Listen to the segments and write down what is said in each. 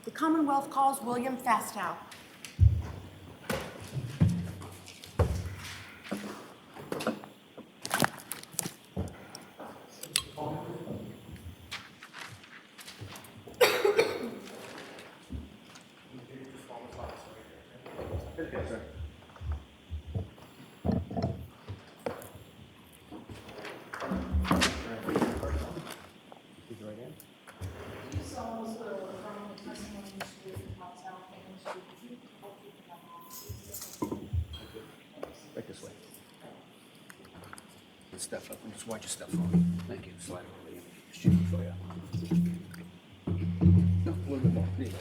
The Commonwealth calls William Fastow. Right this way. Step up and just watch your step forward. Thank you. Slide over the shoot for you. No, a little bit more. There you go.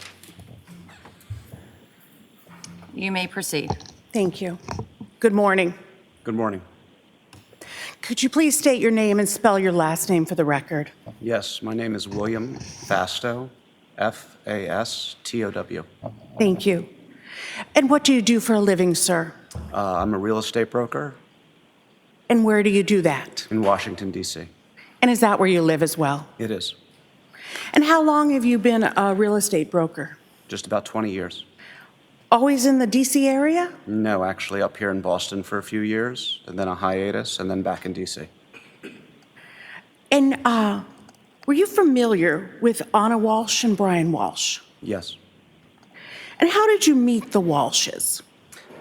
You may proceed. Thank you. Good morning. Good morning. Could you please state your name and spell your last name for the record? Yes, my name is William Fastow, Fastow. Thank you. And what do you do for a living, sir? I'm a real estate broker And where do you do that? in Washington, D.C. And is that where you live as well? It is. And how long have you been a real estate broker? Just about 20 years. Always in the DC area? No, actually up here in Boston for a few years, and then a hiatus, and then back in D.C. And were you familiar with Anna Walsh and Brian Walsh? Yes. And how did you meet the Walshes?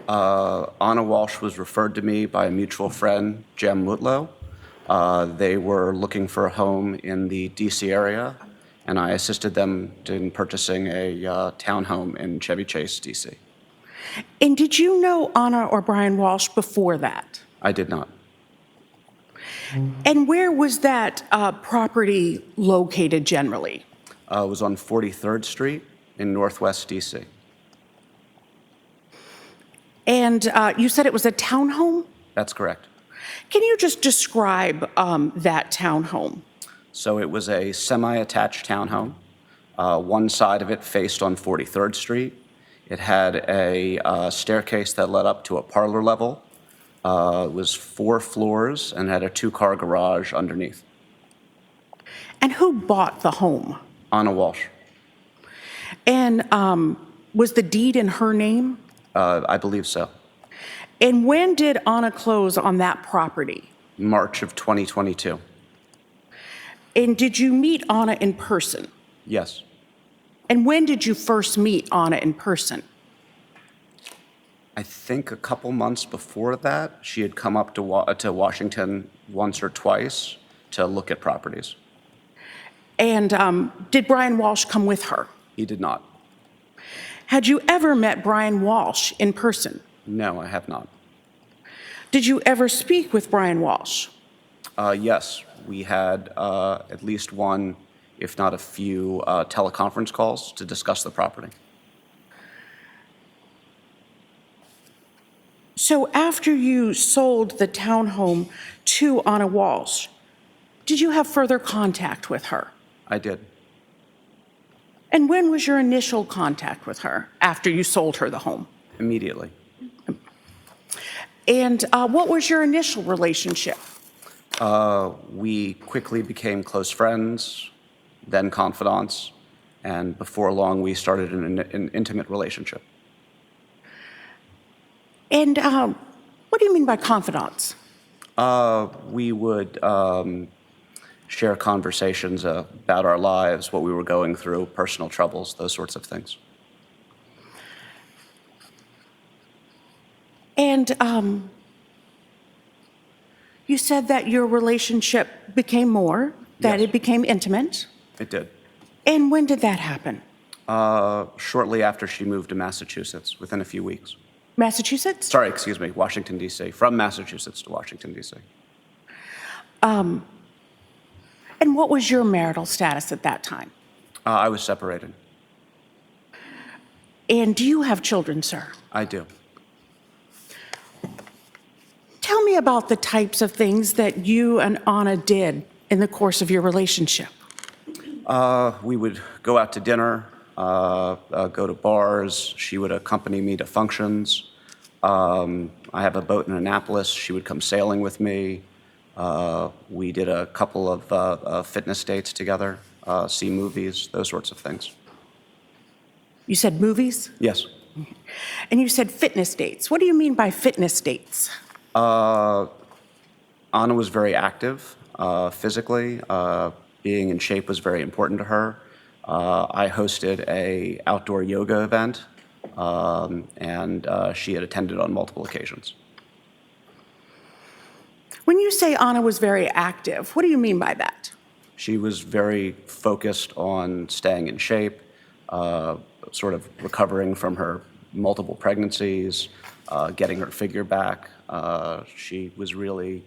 Anna Walsh was referred to me by a mutual friend, Jem Mutlow. They were looking for a home in the D.C. area, and I assisted them in purchasing a townhome in Chevy Chase, D.C. And did you know Anna or Brian Walsh before that? I did not. And where was that property located generally? It was on 43rd Street in Northwest D.C. And you said it was a townhome? That's correct. Can you just describe that townhome? So it was a semi-attached townhome. One side of it faced on 43rd Street. It had a staircase that led up to a parlor level. It was 4 floors and had a 2-car garage underneath. And who bought the home? Anna Walsh. And was the deed in her name? I believe so. And when did Anna close on that property? March of 2022. And did you meet Anna in person? Yes. And when did you first meet Anna in person? I think a couple months before that, she had come up to Washington once or twice to look at properties. And did Brian Walsh come with her? He did not. Had you ever met Brian Walsh in person? No, I have not. Did you ever speak with Brian Walsh? Yes, we had at least one, if not a few, teleconference calls to discuss the property. So after you sold the townhome to Anna Walsh, did you have further contact with her? I did. And when was your initial contact with her after you sold her the home? Immediately. And what was your initial relationship? We quickly became close friends, then confidants, and before long we started an intimate relationship. And what do you mean by confidants? We would share conversations about our lives, what we were going through, personal troubles, those sorts of things. And you said that your relationship became more, that Yes. it became intimate. It did. And when did that happen? Shortly after she moved to Massachusetts, within a few weeks. Massachusetts? Sorry, excuse me, Washington, D.C., from Massachusetts to Washington, D.C. And what was your marital status at that time? I was separated. And do you have children, sir? I do. Tell me about the types of things that you and Anna did in the course of your relationship. We would go out to dinner, go to bars. She would accompany me to functions. I have a boat in Annapolis. She would come sailing with me. We did a couple of fitness dates together, see movies, those sorts of things. You said movies? Yes. And you said fitness dates. What do you mean by fitness dates? Anna was very active physically. Being in shape was very important to her. I hosted a outdoor yoga event, and she had attended on multiple occasions. When you say Anna was very active, what do you mean by that? She was very focused on staying in shape, sort of recovering from her multiple pregnancies, getting her figure back. She was really,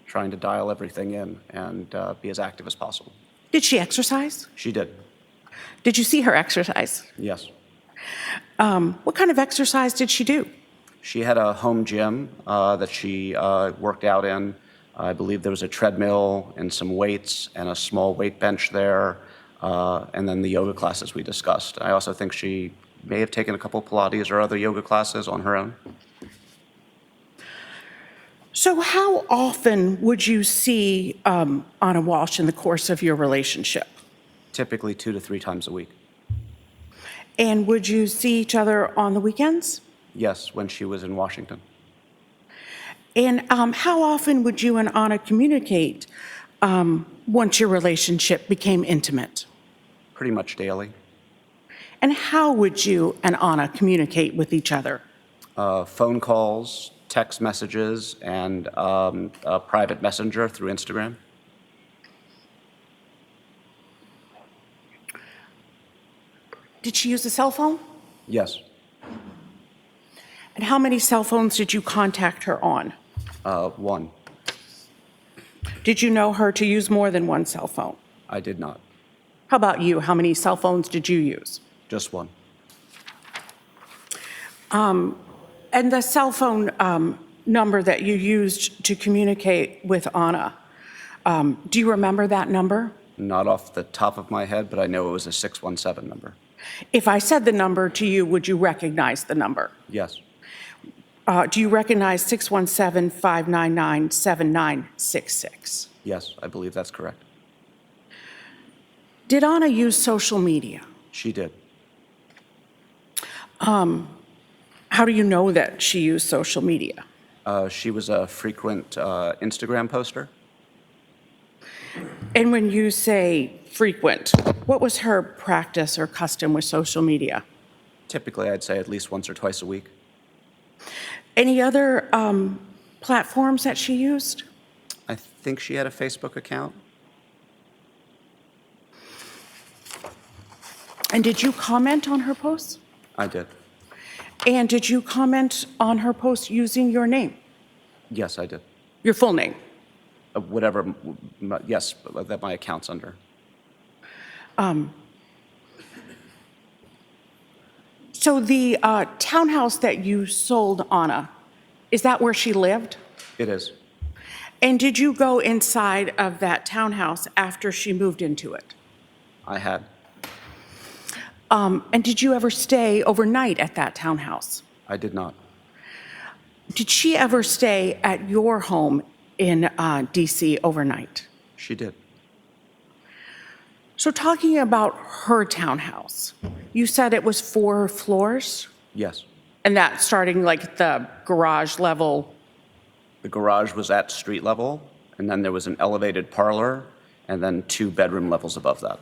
trying to dial everything in and be as active as possible. Did she exercise? She did, Did you see her exercise? yes. What kind of exercise did she do? She had a home gym that she worked out in. I believe there was a treadmill and some weights and a small weight bench there, and then the yoga classes we discussed. I also think she may have taken a couple Pilates or other yoga classes on her own. So how often would you see Anna Walsh in the course of your relationship? Typically 2 to 3 times a week. And would you see each other on the weekends? Yes, when she was in Washington. And how often would you and Anna communicate once your relationship became intimate? Pretty much daily. And how would you and Anna communicate with each other? Phone calls, text messages, and a private messenger through Instagram. Did she use a cell phone? Yes, And how many cell phones did you contact her on? 1. Did you know her to use more than one cell phone? I did not. How about you? How many cell phones did you use? Just 1. And the cell phone number that you used to communicate with Anna, do you remember that number? Not off the top of my head, but I know it was a 617 number. If I said the number to you, would you recognize the number? Yes, Do you recognize 617-599-7966? yes, I believe that's correct. Did Anna use social media? She did. How do you know that she used social media? She was a frequent Instagram poster. And when you say frequent, what was her practice or custom with social media? Typically, I'd say at least once or twice a week. Any other platforms that she used? I think she had a Facebook account. And did you comment on her posts? I did. And did you comment on her posts using your name, Yes, I did. your full name? Whatever, yes, that my account's under. So the townhouse that you sold Anna, is that where she lived? It is. And did you go inside of that townhouse after she moved into it? I had. And did you ever stay overnight at that townhouse? I did not. Did she ever stay at your home in DC overnight? She did. So talking about her townhouse, you said it was 4 floors? Yes. And that starting like the garage level? The garage was at street level, and then there was an elevated parlor, and then 2 bedroom levels above that.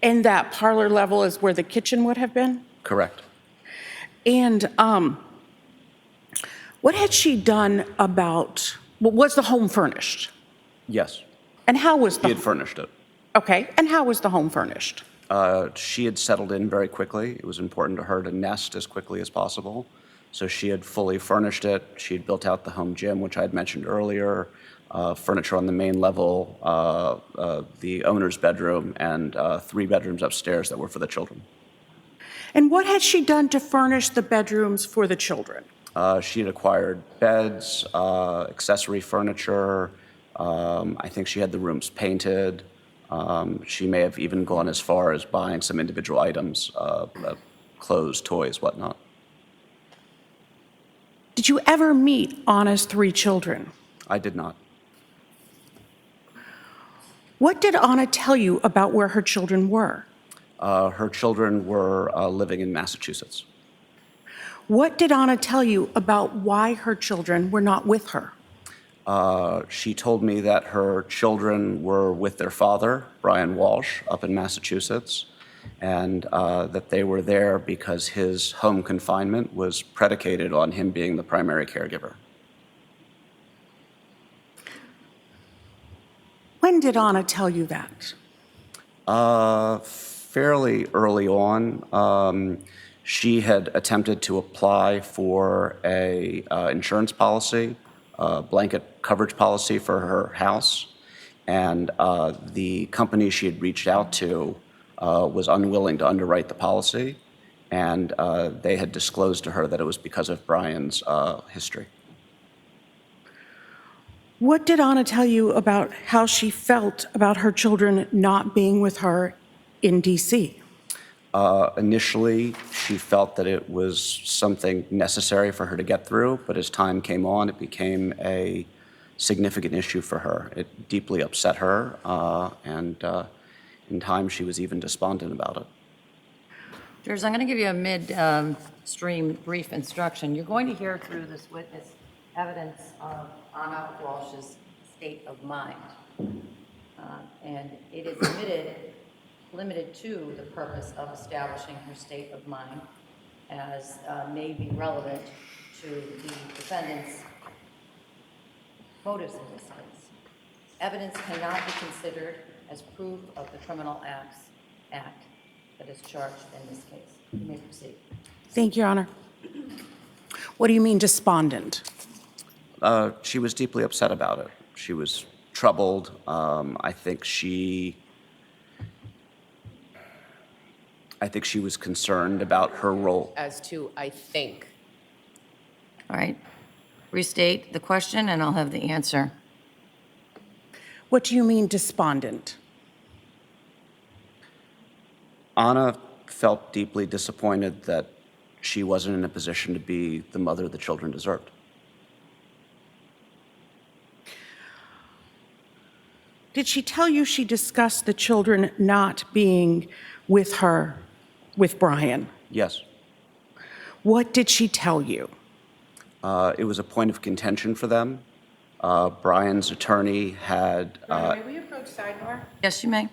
And that parlor level is where the kitchen would have been? Correct. And what had she done about, well, was the home furnished? Yes. And how was He the, had furnished it. okay, and how was the home furnished? She had settled in very quickly. It was important to her to nest as quickly as possible. So she had fully furnished it. She had built out the home gym, which I had mentioned earlier, furniture on the main level, the owner's bedroom, and 3 bedrooms upstairs that were for the children. And what had she done to furnish the bedrooms for the children? She had acquired beds, accessory furniture. I think she had the rooms painted. She may have even gone as far as buying some individual items, clothes, toys, whatnot. Did you ever meet Anna's 3 children? I did not. What did Anna tell you about where her children were? Her children were living in Massachusetts. What did Anna tell you about why her children were not with her? She told me that her children were with their father, Brian Walshe, up in Massachusetts, and that they were there because his home confinement was predicated on him being the primary caregiver. When did Anna tell you that? Fairly early on, she had attempted to apply for a insurance policy, a blanket coverage policy for her house, and the company she had reached out to was unwilling to underwrite the policy, and they had disclosed to her that it was because of Brian's history. What did Anna tell you about how she felt about her children not being with her in D.C.? Initially, she felt that it was something necessary for her to get through, but as time came on, it became a significant issue for her. It deeply upset her, and in time, she was even despondent about it. Jurors, I'm going to give you a mid-stream brief instruction. You're going to hear through this witness evidence of Anna Walsh's state of mind. And it is limited to the purpose of establishing her state of mind as may be relevant to the defendant's motives in this case. Evidence cannot be considered as proof of the criminal act that is charged in this case. You may proceed. Thank you, Your Honor. What do you mean despondent? She was deeply upset about it. She was troubled. I think she was concerned about her role. As to, I think. All right. Restate the question, and I'll have the answer. What do you mean despondent? Anna felt deeply disappointed that she wasn't in a position to be the mother the children deserved. Did she tell you she discussed the children not being with her, with Brian? Yes. What did she tell you? It was a point of contention for them. Brian's attorney had May we approach sidebar? Yes, you may.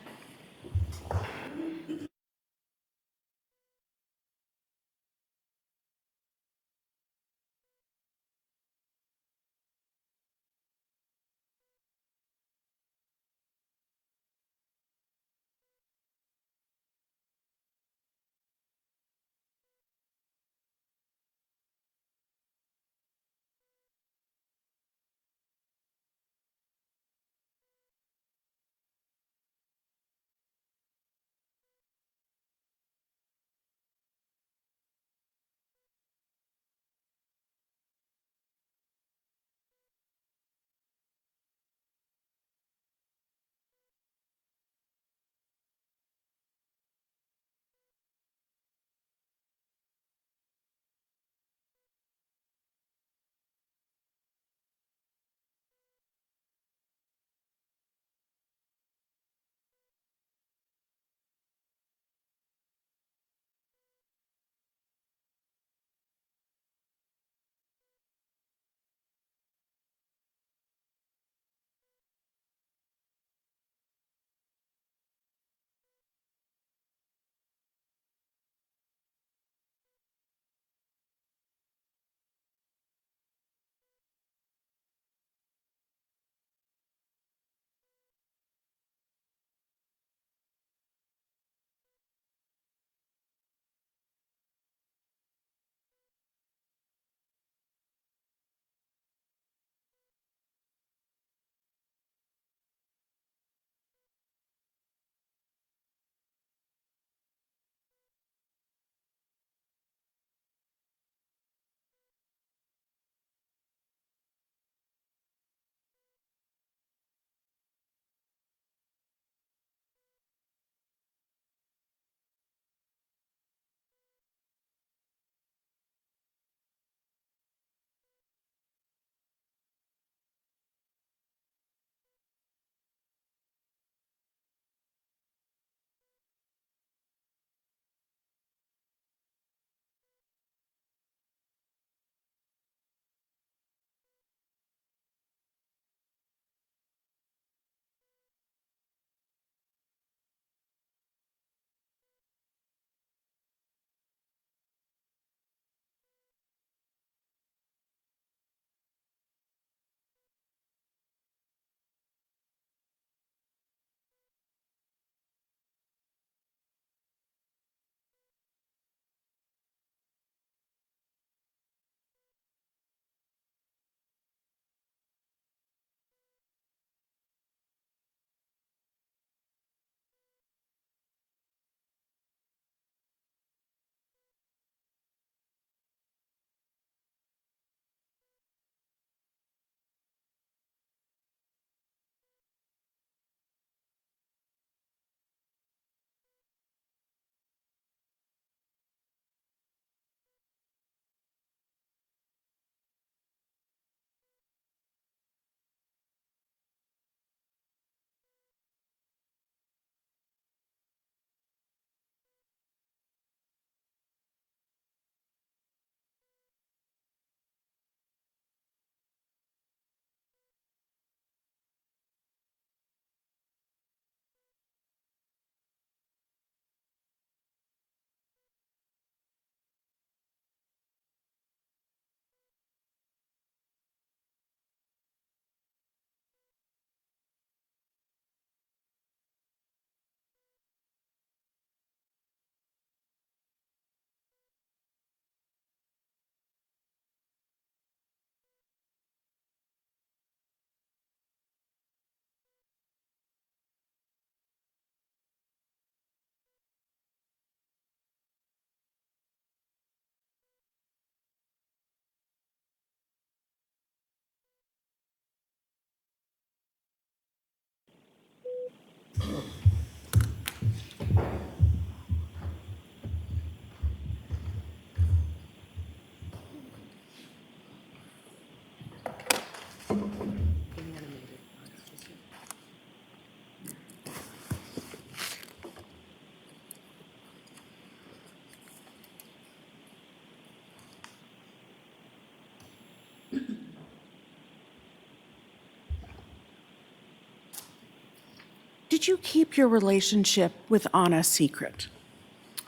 Did you keep your relationship with Anna secret?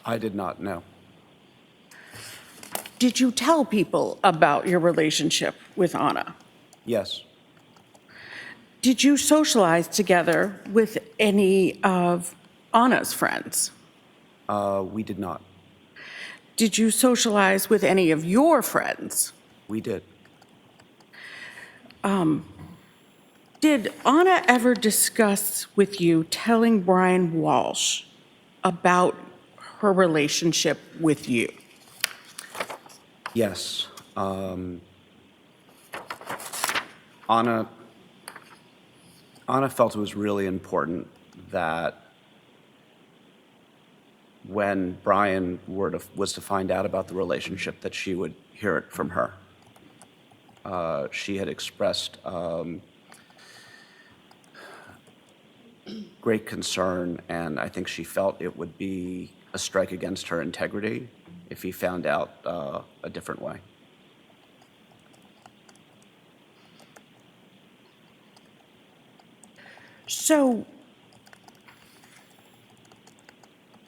I did not know. Did you tell people about your relationship with Anna? Yes, Did you socialize together with any of Anna's friends? we did not. Did you socialize with any of your friends? We did. Did Anna ever discuss with you telling Brian Walsh about her relationship with you? Yes. Anna felt it was really important that when Brian was to find out about the relationship, that she would hear it from her. She had expressed great concern, and I think she felt it would be a strike against her integrity if he found out a different way. So,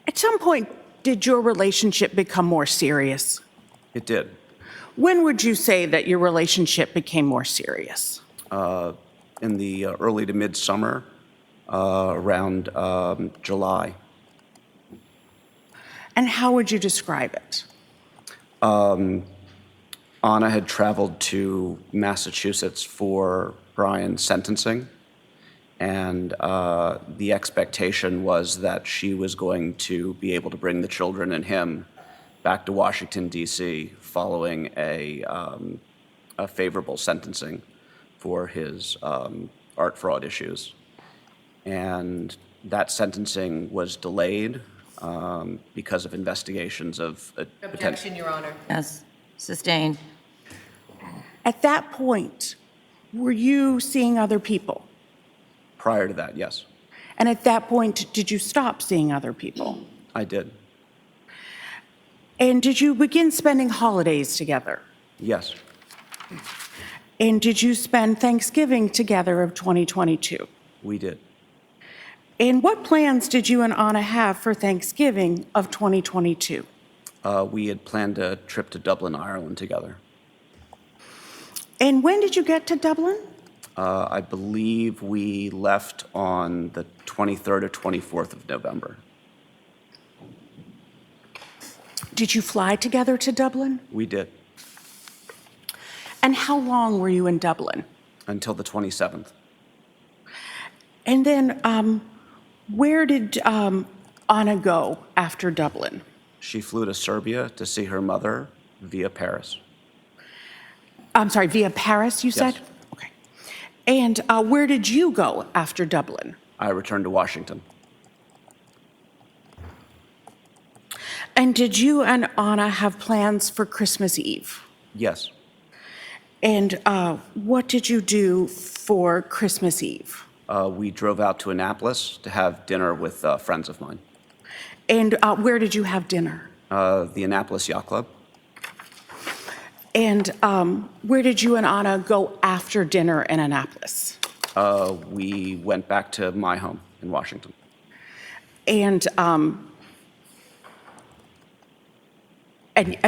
at some point, did your relationship become more serious? It did. When would you say that your relationship became more serious? In the early to mid-summer, around July. And how would you describe it? Anna had traveled to Massachusetts for Brian's sentencing, and the expectation was that she was going to be able to bring the children and him back to Washington, D.C., following a favorable sentencing for his art fraud issues. And that sentencing was delayed because of investigations of Objection, Your Honor. Yes, sustained. At that point, were you seeing other people? Prior to that, yes, And at that point, did you stop seeing other people? I did. And did you begin spending holidays together? Yes, And did you spend Thanksgiving together of 2022? we did. And what plans did you and Anna have for Thanksgiving of 2022? We had planned a trip to Dublin, Ireland together. And when did you get to Dublin? I believe we left on the 23rd or 24th of November. Did you fly together to Dublin? We did, And how long were you in Dublin? until the 27th. And then where did Anna go after Dublin? She flew to Serbia to see her mother via Paris. I'm sorry, via Paris, you said? Yes. Okay. And where did you go after Dublin? I returned to Washington. And did you and Anna have plans for Christmas Eve? Yes, And what did you do for Christmas Eve? we drove out to Annapolis to have dinner with friends of mine. And where did you have dinner? The Annapolis Yacht Club. And where did you and Anna go after dinner in Annapolis? We went back to my home in Washington. And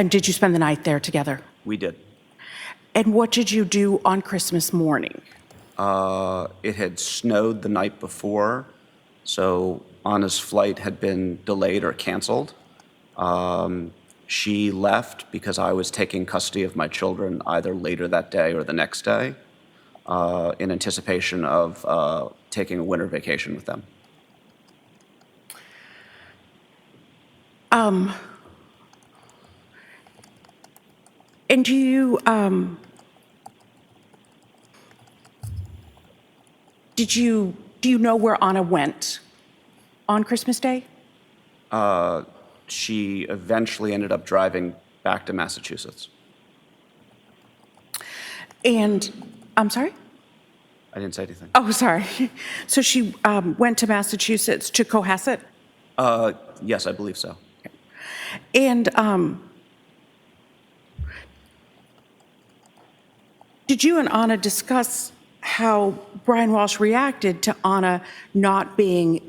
did you spend the night there together? We did. And what did you do on Christmas morning? It had snowed the night before, so Anna's flight had been delayed or canceled. She left because I was taking custody of my children either later that day or the next day in anticipation of taking a winter vacation with them. And do you do you know where Anna went on Christmas Day? She eventually ended up driving back to Massachusetts. And I'm sorry? I didn't say anything. Oh, sorry. So she went to Massachusetts to Cohasset? Yes, I believe so. And did you and Anna discuss how Brian Walsh reacted to Anna not being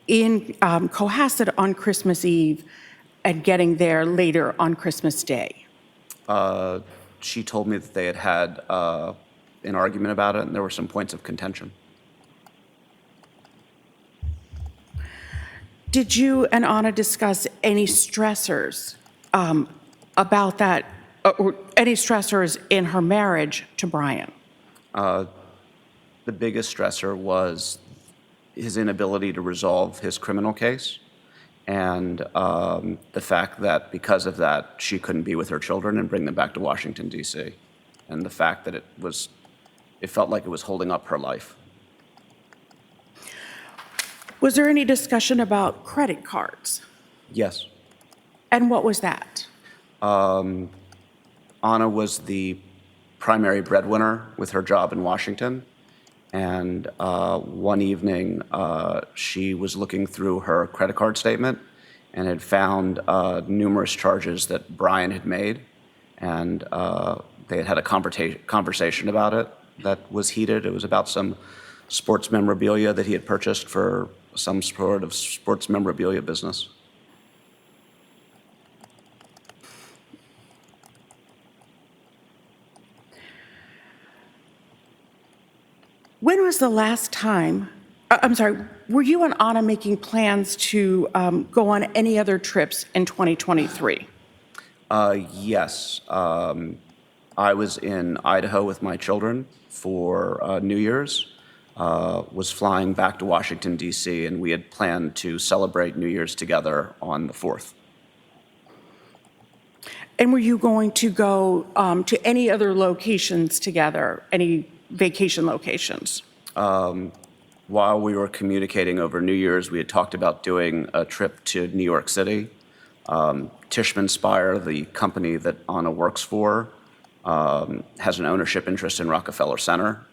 in Cohasset on Christmas Eve and getting there later on Christmas Day. She told me that they had had an argument about it, and there were some points of contention. Did you and Anna discuss any stressors about that, or any stressors in her marriage to Brian? The biggest stressor was his inability to resolve his criminal case, and the fact that because of that, she couldn't be with her children and bring them back to Washington, D.C., and the fact that it felt like it was holding up her life. Was there any discussion about credit cards? Yes. And what was that? Anna was the primary breadwinner with her job in Washington, and one evening she was looking through her credit card statement and had found numerous charges that Brian had made, and they had had a conversation about it that was heated. It was about some sports memorabilia that he had purchased for some sort of sports memorabilia business. When was the last time, I'm sorry, were you and Anna making plans to go on any other trips in 2023? Yes. I was in Idaho with my children for New Year's, was flying back to Washington, D.C., and we had planned to celebrate New Year's together on the 4th. And were you going to go to any other locations together, any vacation locations? While we were communicating over New Year's, we had talked about doing a trip to New York City. Tishman Speyer, the company that Anna works for, has an ownership interest in Rockefeller Center.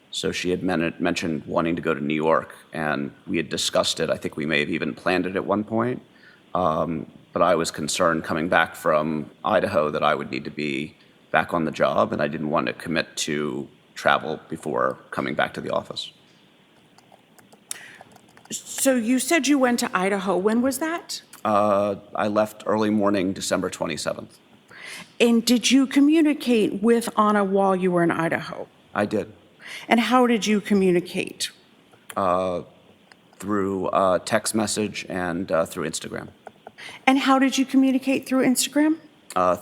So she had mentioned wanting to go to New York, and we had discussed it. I think we may have even planned it at one point. But I was concerned coming back from Idaho that I would need to be back on the job, and I didn't want to commit to travel before coming back to the office. So you said you went to Idaho. When was that? I left early morning, December 27th. And did you communicate with Anna while you were in Idaho? I did. And how did you communicate? Through text message and through Instagram. And how did you communicate through Instagram?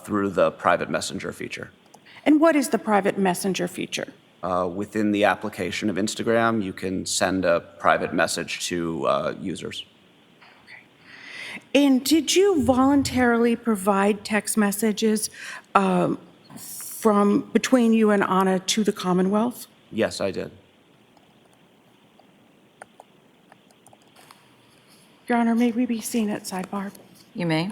Through the private messenger feature. And what is the private messenger feature? Within the application of Instagram, you can send a private message to users. And did you voluntarily provide text messages from between you and Anna to the Commonwealth? Yes, I did. Your Honor, may we be seen at sidebar? You may.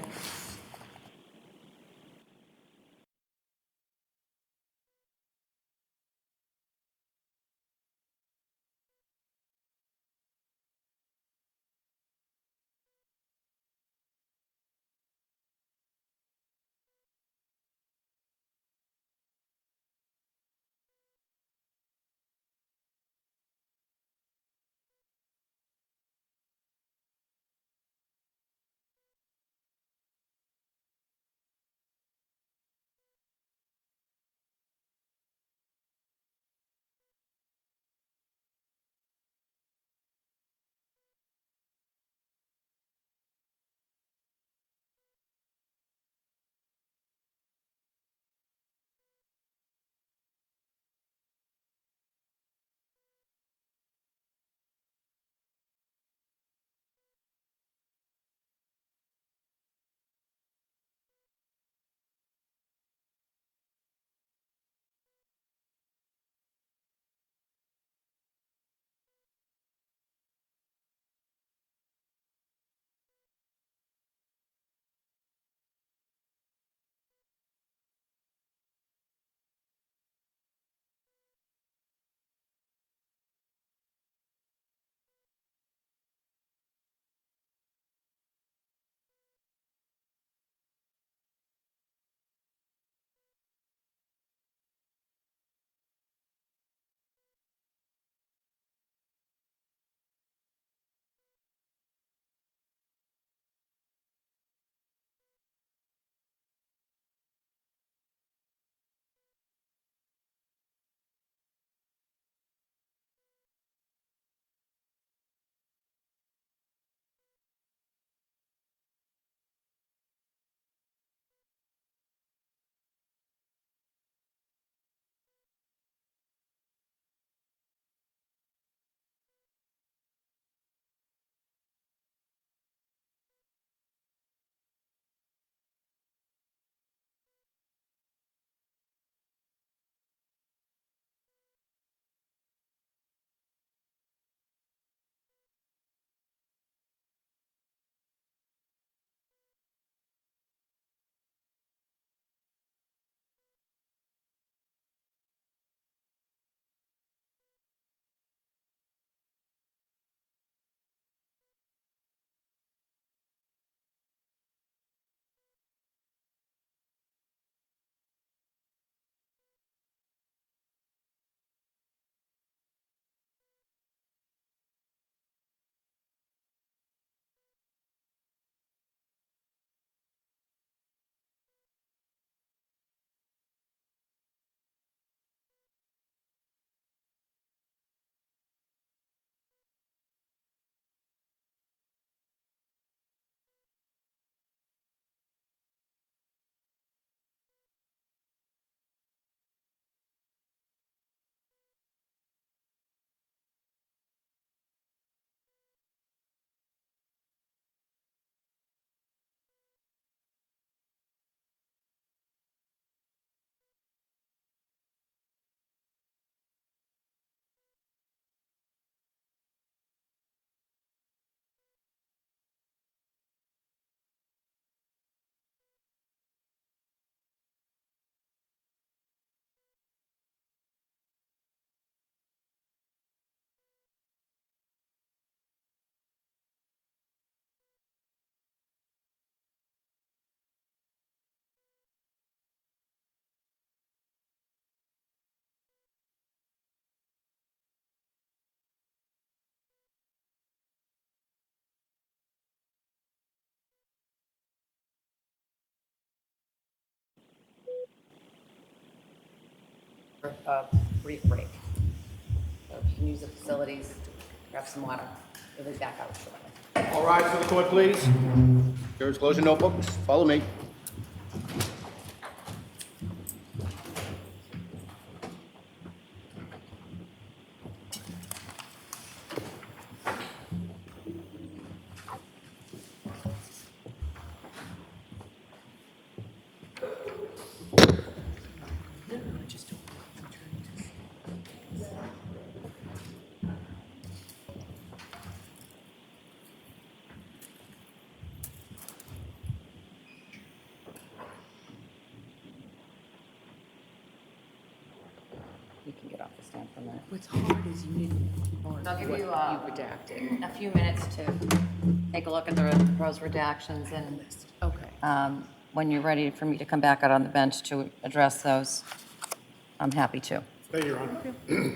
for a brief break. So if you can use the facilities, grab some water. We'll be back out shortly. All rise for the court, please. Jurors, close your notebooks. Follow me. You can get off the stand for a minute. What's hard is you need on I'll give what you, you redacted. a few minutes to take a look at the proposed redactions, and Okay. when you're ready for me to come back out on the bench to address those, I'm happy to. Thank you, Your Honor.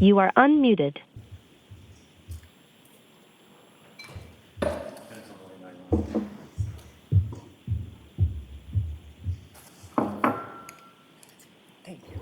You are unmuted. Thank you.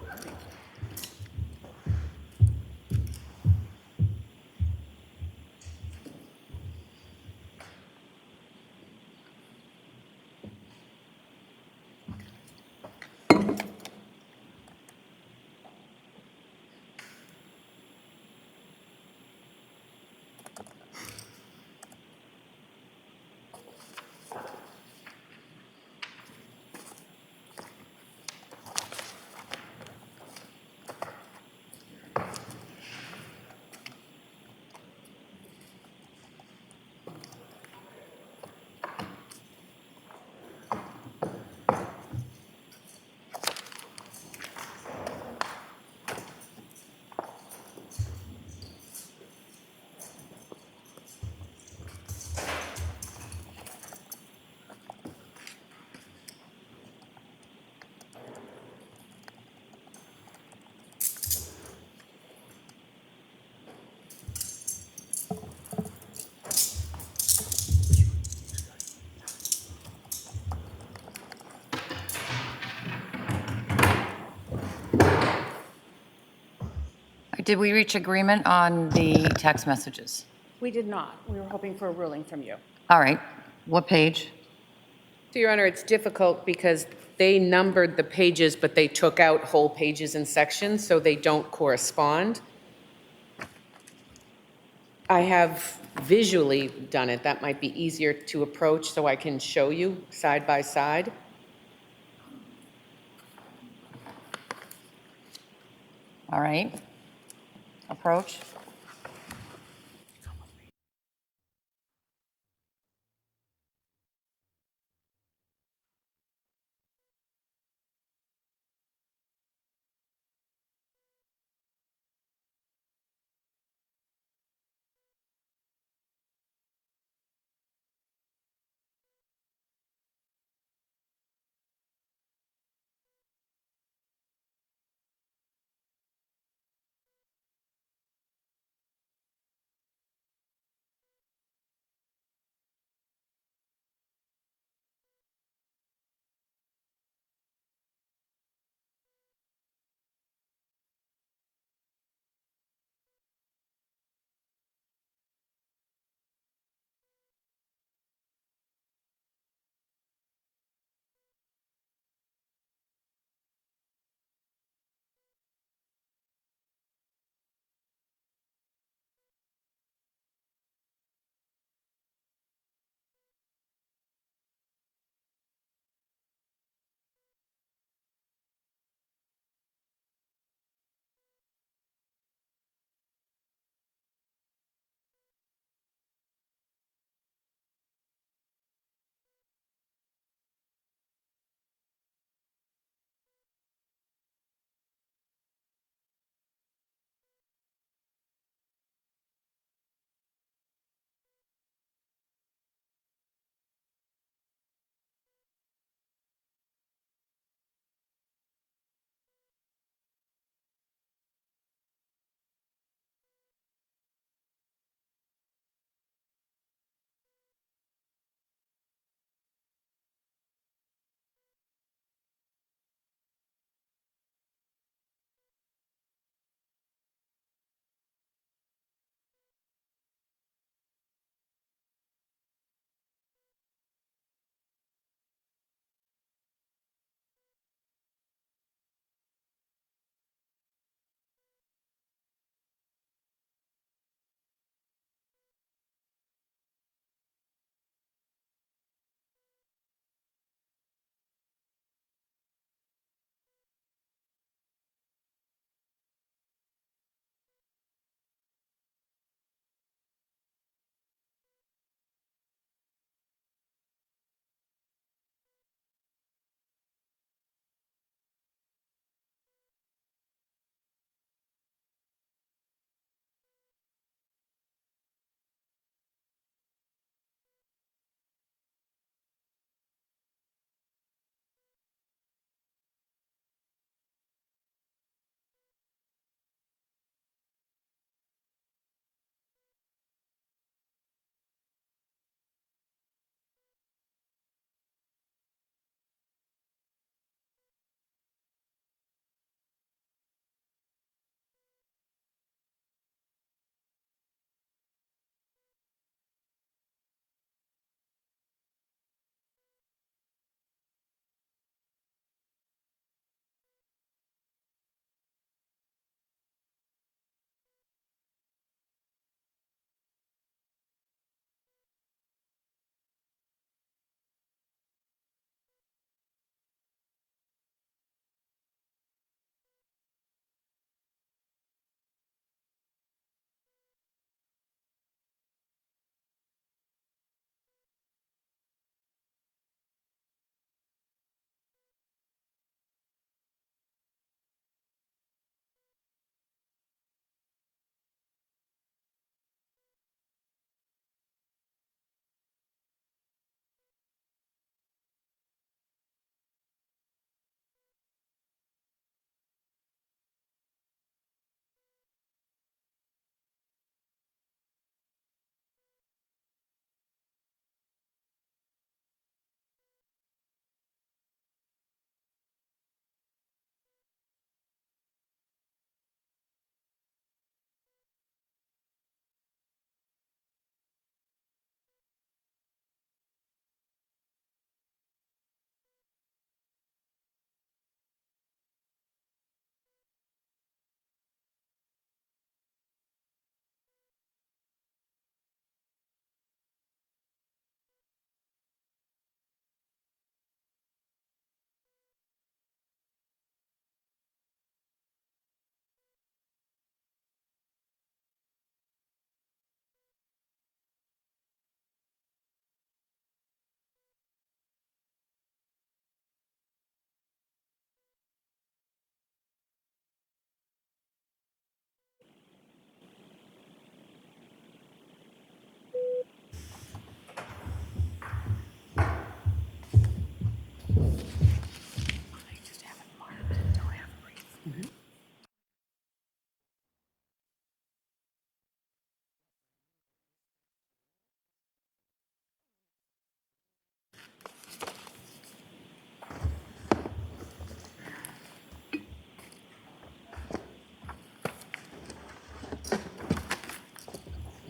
Did we reach agreement on the text messages? We did not. We were hoping for a ruling from you. All right, what page? So, Your Honor, it's difficult because they numbered the pages, but they took out whole pages and sections, so they don't correspond. I have visually done it. That might be easier to approach so I can show you side by side. All right, approach.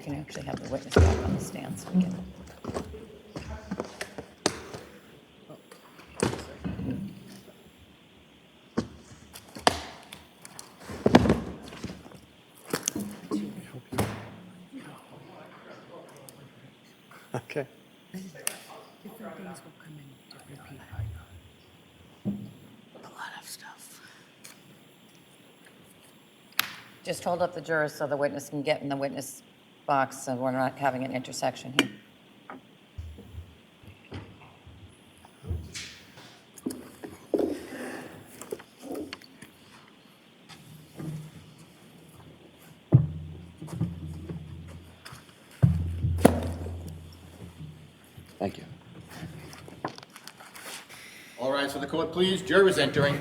can actually have the witness back on the stand so we can. Okay. Different days will come in different people. A lot of stuff. Just hold up the jurors so the witness can get in the witness box so we're not having an intersection here. Thank you. All rise for the court, please. Jurors entering.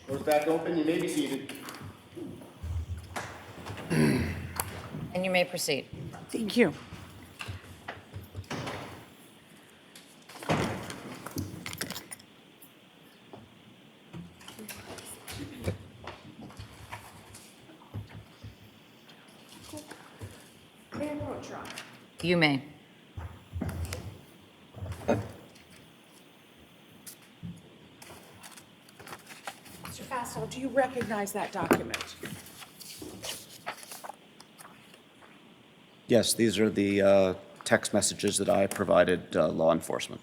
Doors back open. You may be seated. And you may proceed. Thank you. May I approach, Your Honor? You may. Mr. Fastow, do you recognize that document? Yes, these are the text messages that I provided law enforcement.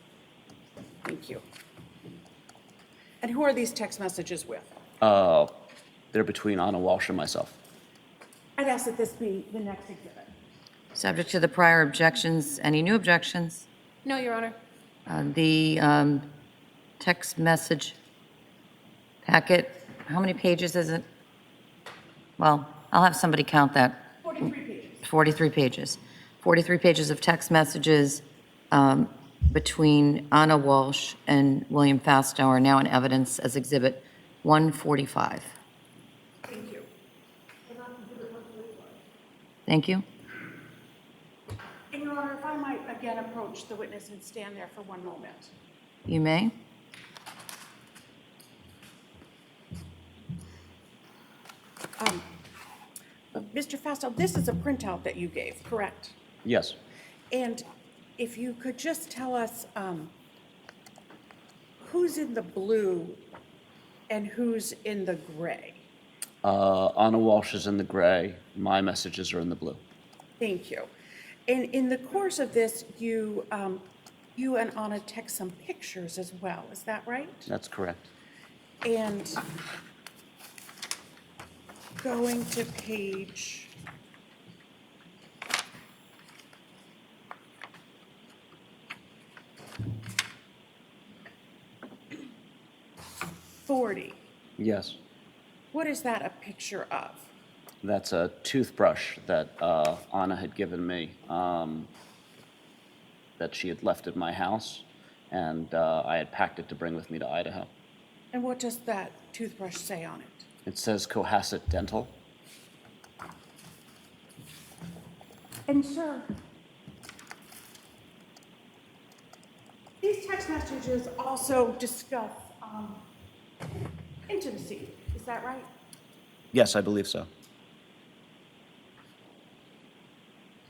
Thank you. And who are these text messages with? They're between Anna Walshe and myself. I'd ask that this be the next exhibit. Subject to the prior objections, any new objections? No, Your Honor. The text message packet, how many pages is it? Well, I'll have somebody count that. 43 pages. 43 pages. 43 pages of text messages between Anna Walshe and William Fastow are now in evidence as Exhibit 145. Thank you. Thank you. And Your Honor, if I might again approach the witness and stand there for one moment. You may. Mr. Fastow, this is a printout that you gave, correct? Yes. And if you could just tell us who's in the blue and who's in the gray? Anna Walshe is in the gray. My messages are in the blue. Thank you. And in the course of this, you and Anna text some pictures as well, is that right? That's correct. And going to page 40. Yes. What is that a picture of? That's a toothbrush that Anna had given me that she had left at my house, and I had packed it to bring with me to Idaho. And what does that toothbrush say on it? It says Cohasset Dental. And sir, these text messages also discuss intimacy, is that right? Yes, I believe so.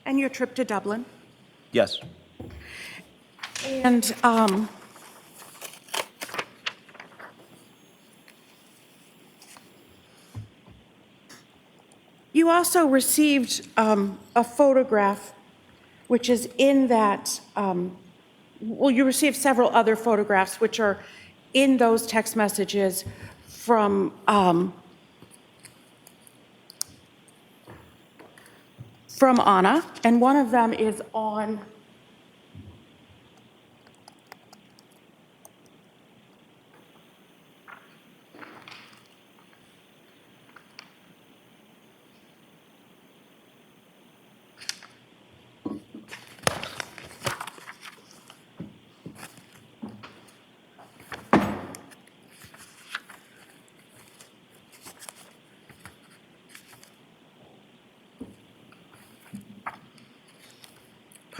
And your trip to Dublin? Yes. And you also received a photograph, which is in that, well, you received several other photographs, which are in those text messages from Anna, and one of them is on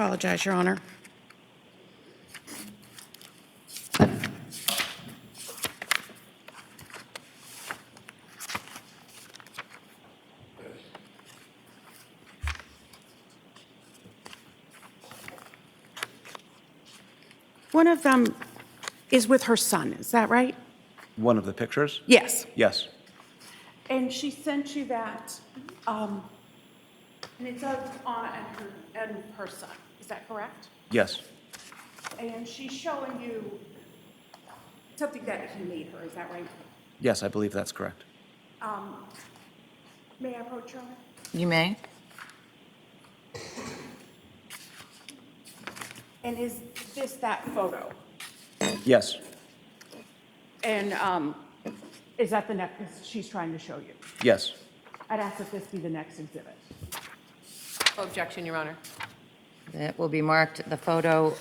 apologize, Your Honor. One of them is with her son, is that right? One of the pictures? Yes. Yes. And she sent you that, and it's of Anna and her son, is that correct? Yes. And she's showing you something that he made her, is that right? Yes, I believe that's correct. May I approach, Your Honor? You may. And is this that photo? Yes. And is that the next she's trying to show you? Yes. I'd ask that this be the next exhibit. Objection, Your Honor. That will be marked, the photo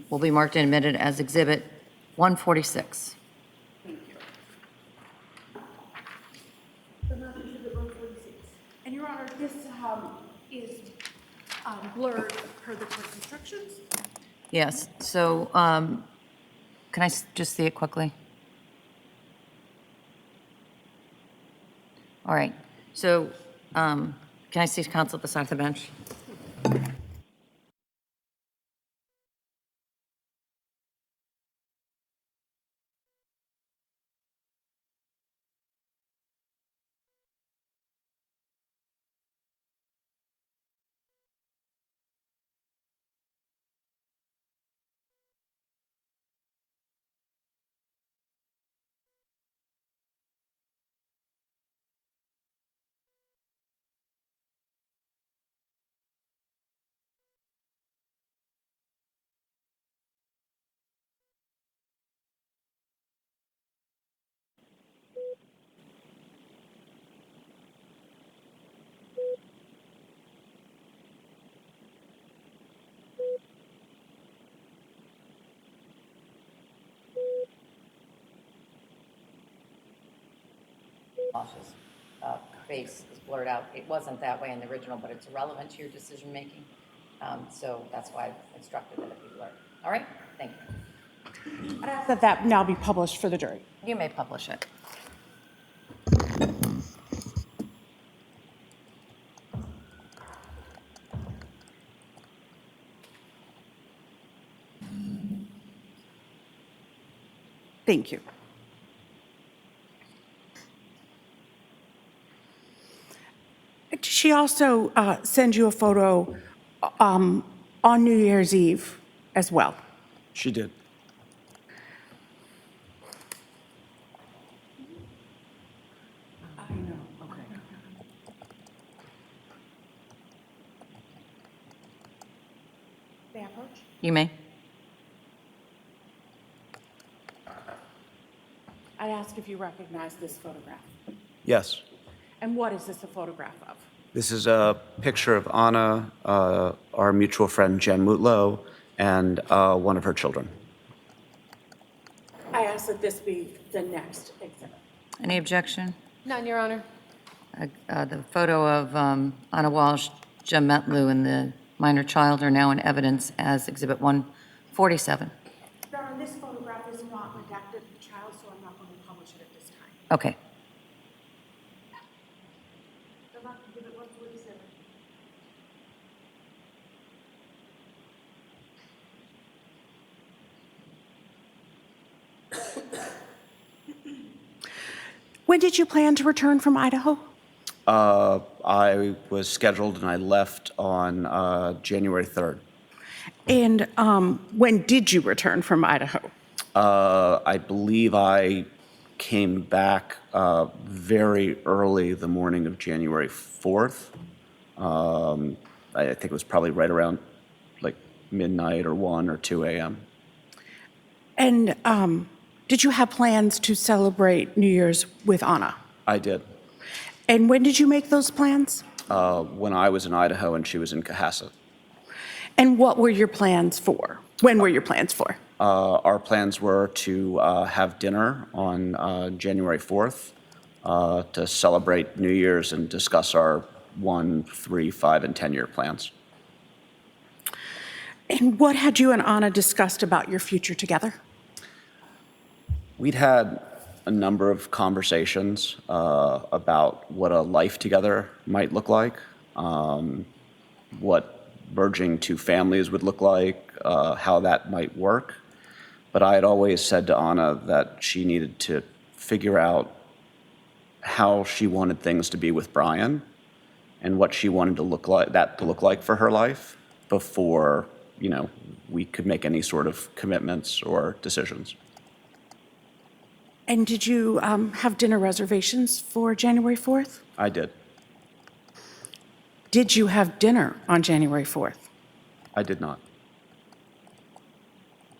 will be marked and admitted as Exhibit 146. Thank you. And Your Honor, this is blurred per the court's instructions. Yes, so can I just see it quickly? All right, so can I see counsel at the side of the bench? Walsh's face is blurred out. It wasn't that way in the original, but it's irrelevant to your decision-making. So that's why I've instructed that it be blurred. All right? Thank you. I'd ask that that now be published for the jury. You may publish it. Thank you. Did she also send you a photo on New Year's Eve as well? She did. I know, okay. May I approach? You may. I ask if you recognize this photograph. Yes. And what is this a photograph of? This is a picture of Anna, our mutual friend Jen Mutlow, and one of her children. I ask that this be the next exhibit. Any objection? None, Your Honor. The photo of Anna Walsh, Jim Metlu, and the minor child are now in evidence as Exhibit 147. Your Honor, this photograph is not redacted of the child, so I'm not going to publish it at this time. Okay. Exhibit 147. When did you plan to return from Idaho? I was scheduled and I left on January 3rd. And when did you return from Idaho? I believe I came back very early the morning of January 4th. I think it was probably right around like midnight or 1 or 2 a.m. And did you have plans to celebrate New Year's with Anna? I did. And when did you make those plans? When I was in Idaho and she was in Cohasset. And what were your plans for? When were your plans for? Our plans were to have dinner on January 4th to celebrate New Year's and discuss our 1, 3, 5, and 10-year plans. And what had you and Anna discussed about your future together? We'd had a number of conversations about what a life together might look like, what merging two families would look like, how that might work. But I had always said to Anna that she needed to figure out how she wanted things to be with Brian and what she wanted to look like for her life before, we could make any sort of commitments or decisions. And did you have dinner reservations for January 4th? I did. Did you have dinner on January 4th? I did not.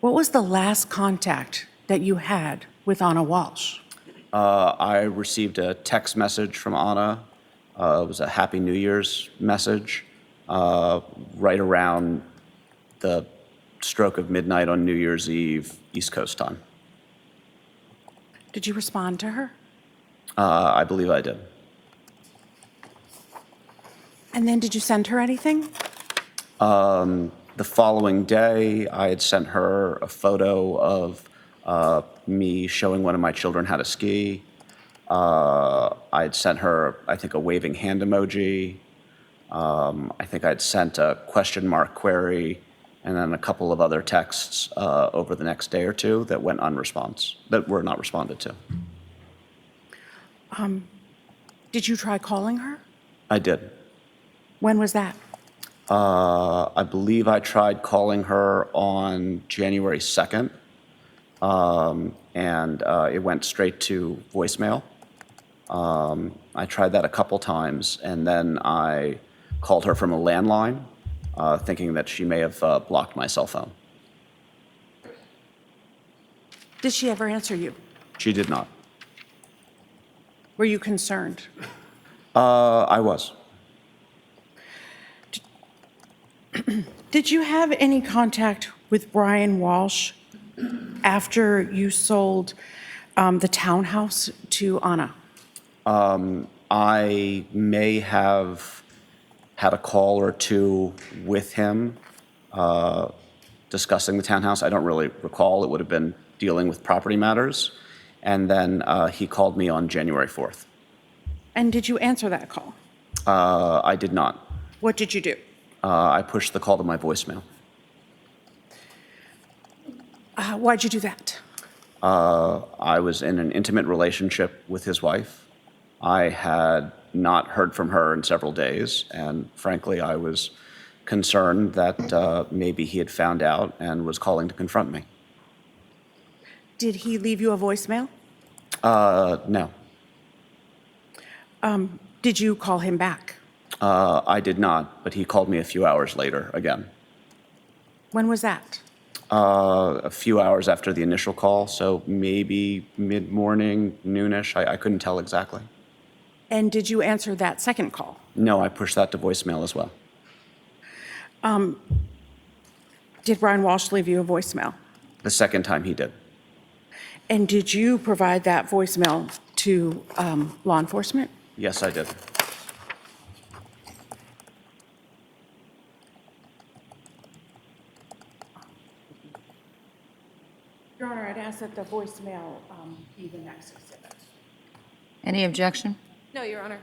What was the last contact that you had with Anna Walsh? I received a text message from Anna. It was a Happy New Year's message right around the stroke of midnight on New Year's Eve, East Coast time. Did you respond to her? I believe I did. And then did you send her anything? The following day, I had sent her a photo of me showing one of my children how to ski. I had sent her, I think, a waving hand emoji. I think I'd sent a question mark query and then a couple of other texts over the next day or two that went that were not responded to. Did you try calling her? I did. When was that? I believe I tried calling her on January 2nd, and it went straight to voicemail. I tried that a couple times, and then I called her from a landline, thinking that she may have blocked my cell phone. Did she ever answer you? She did not. Were you concerned? I was. Did you have any contact with Brian Walsh after you sold the townhouse to Anna? I may have had a call or two with him discussing the townhouse. I don't really recall. It would have been dealing with property matters. And then he called me on January 4th. And did you answer that call? I did not. What did you do? I pushed the call to my voicemail. Why'd you do that? I was in an intimate relationship with his wife. I had not heard from her in several days, and frankly, I was concerned that maybe he had found out and was calling to confront me. Did he leave you a voicemail? No. Did you call him back? I did not, but he called me a few hours later again. When was that? A few hours after the initial call, so maybe mid-morning, noonish. I couldn't tell exactly. And did you answer that second call? No, I pushed that to voicemail as well. Did Brian Walsh leave you a voicemail? The second time he did. And did you provide that voicemail to law enforcement? Yes, I did. Your Honor, I'd ask that the voicemail be the next exhibit. Any objection? No, Your Honor.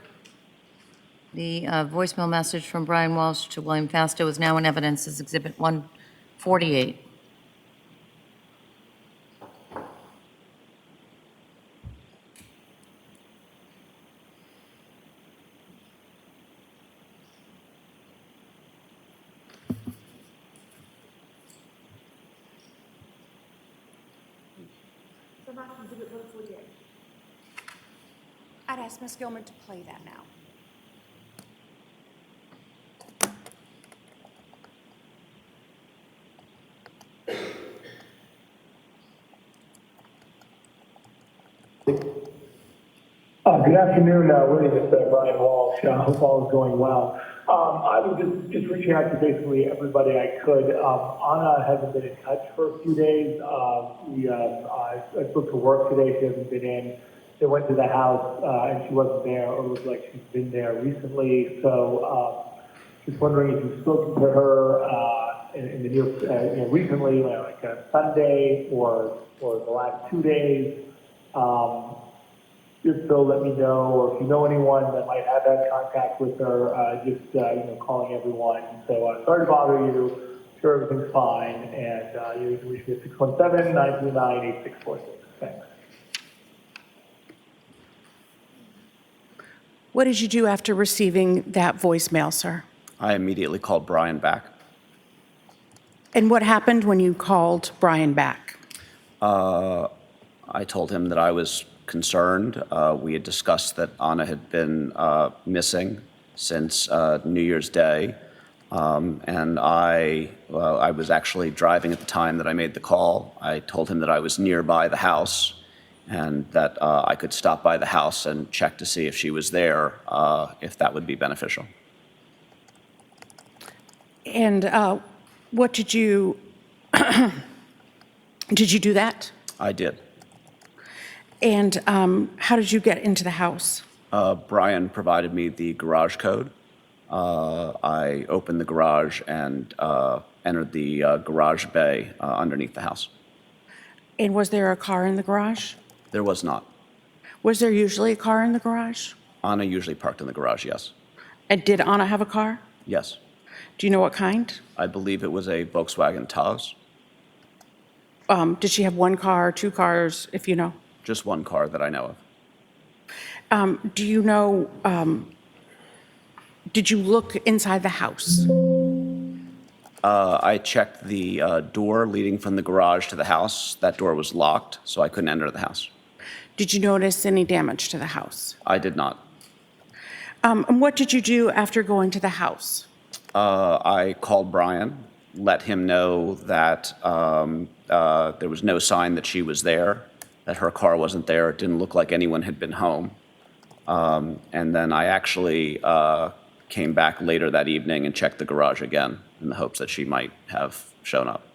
The voicemail message from Brian Walsh to William Fastow is now in evidence as Exhibit 148. I'd ask Ms. Gilman to play that now. Good afternoon, William. It's Brian Walsh. Hope all is going well. I was just reaching out to basically everybody I could. Anna hasn't been in touch for a few days. I spoke to work today. She hasn't been in. They went to the house and she wasn't there, or it looks like she's been there recently. So just wondering if you've spoken to her in the near, recently, like Sunday or the last 2 days. Just so let me know, or if you know anyone that might have had contact with her, just, calling everyone. So sorry to bother you. Sure, everything's fine. And you can reach me at 617-939-8646. Thanks. What did you do after receiving that voicemail, sir? I immediately called Brian back. And what happened when you called Brian back? I told him that I was concerned. We had discussed that Anna had been missing since New Year's Day. And I was actually driving at the time that I made the call. I told him that I was nearby the house and that I could stop by the house and check to see if she was there, if that would be beneficial. And what did you, did you do that? I did. And how did you get into the house? Brian provided me the garage code. I opened the garage and entered the garage bay underneath the house. And was there a car in the garage? There was not. Was there usually a car in the garage? Anna usually parked in the garage, yes. And did Anna have a car? Yes. Do you know what kind? I believe it was a Volkswagen Taos. Did she have one car, two cars, if you know? Just one car that I know of. Do you know, did you look inside the house? I checked the door leading from the garage to the house. That door was locked, so I couldn't enter the house. Did you notice any damage to the house? I did not. And what did you do after going to the house? I called Brian, let him know that there was no sign that she was there, that her car wasn't there. It didn't look like anyone had been home. And then I actually came back later that evening and checked the garage again in the hopes that she might have shown up.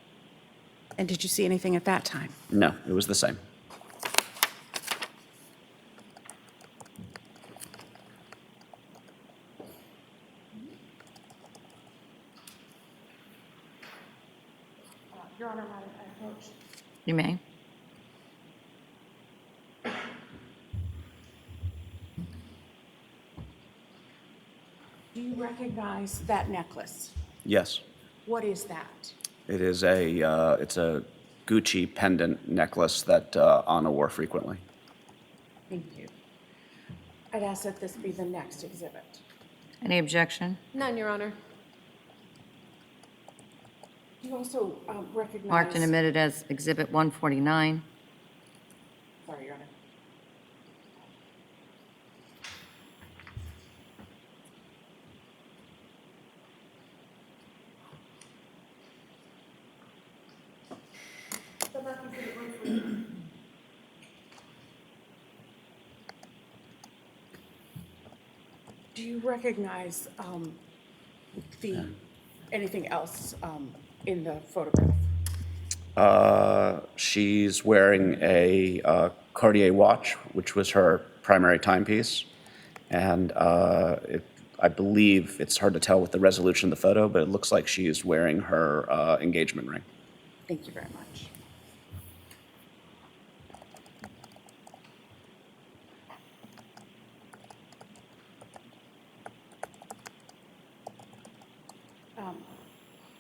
And did you see anything at that time? No, it was the same. Your Honor, I approach. You may. Do you recognize that necklace? Yes. What is that? It is it's a Gucci pendant necklace that Anna wore frequently. Thank you. I'd ask that this be the next exhibit. Any objection? None, Your Honor. Do you also recognize? Marked and admitted as Exhibit 149. Sorry, Your Honor. Do you recognize anything else in the photograph? She's wearing a Cartier watch, which was her primary timepiece. And I believe, it's hard to tell with the resolution of the photo, but it looks like she is wearing her engagement ring. Thank you very much.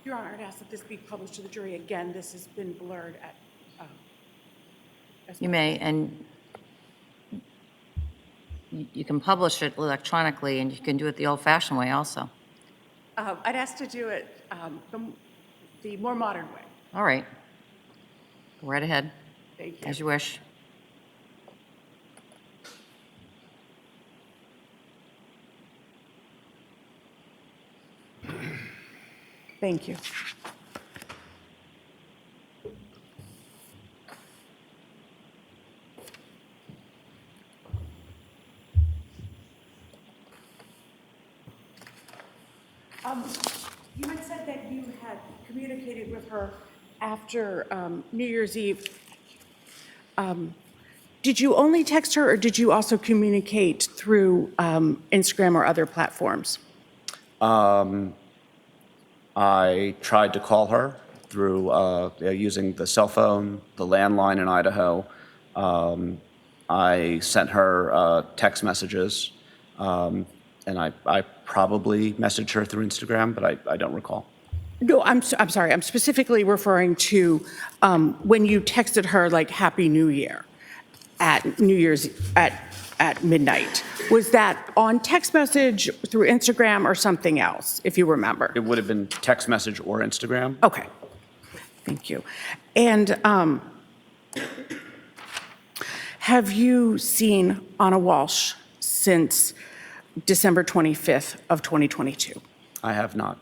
Your Honor, I'd ask that this be published to the jury. Again, this has been blurred at. You may, and you can publish it electronically, and you can do it the old-fashioned way also. I'd ask to do it the more modern way. All right. Go right ahead, Thank you. as you wish. Thank you. You had said that you had communicated with her after New Year's Eve. Did you only text her, or did you also communicate through Instagram or other platforms? I tried to call her through using the cell phone, the landline in Idaho. I sent her text messages, and I probably messaged her through Instagram, but I don't recall. No, I'm sorry. I'm specifically referring to when you texted her like Happy New Year at New Year's at midnight. Was that on text message, through Instagram, or something else, if you remember? It would have been text message or Instagram. Okay. Thank you. And have you seen Anna Walsh since December 25th of 2022? I have not.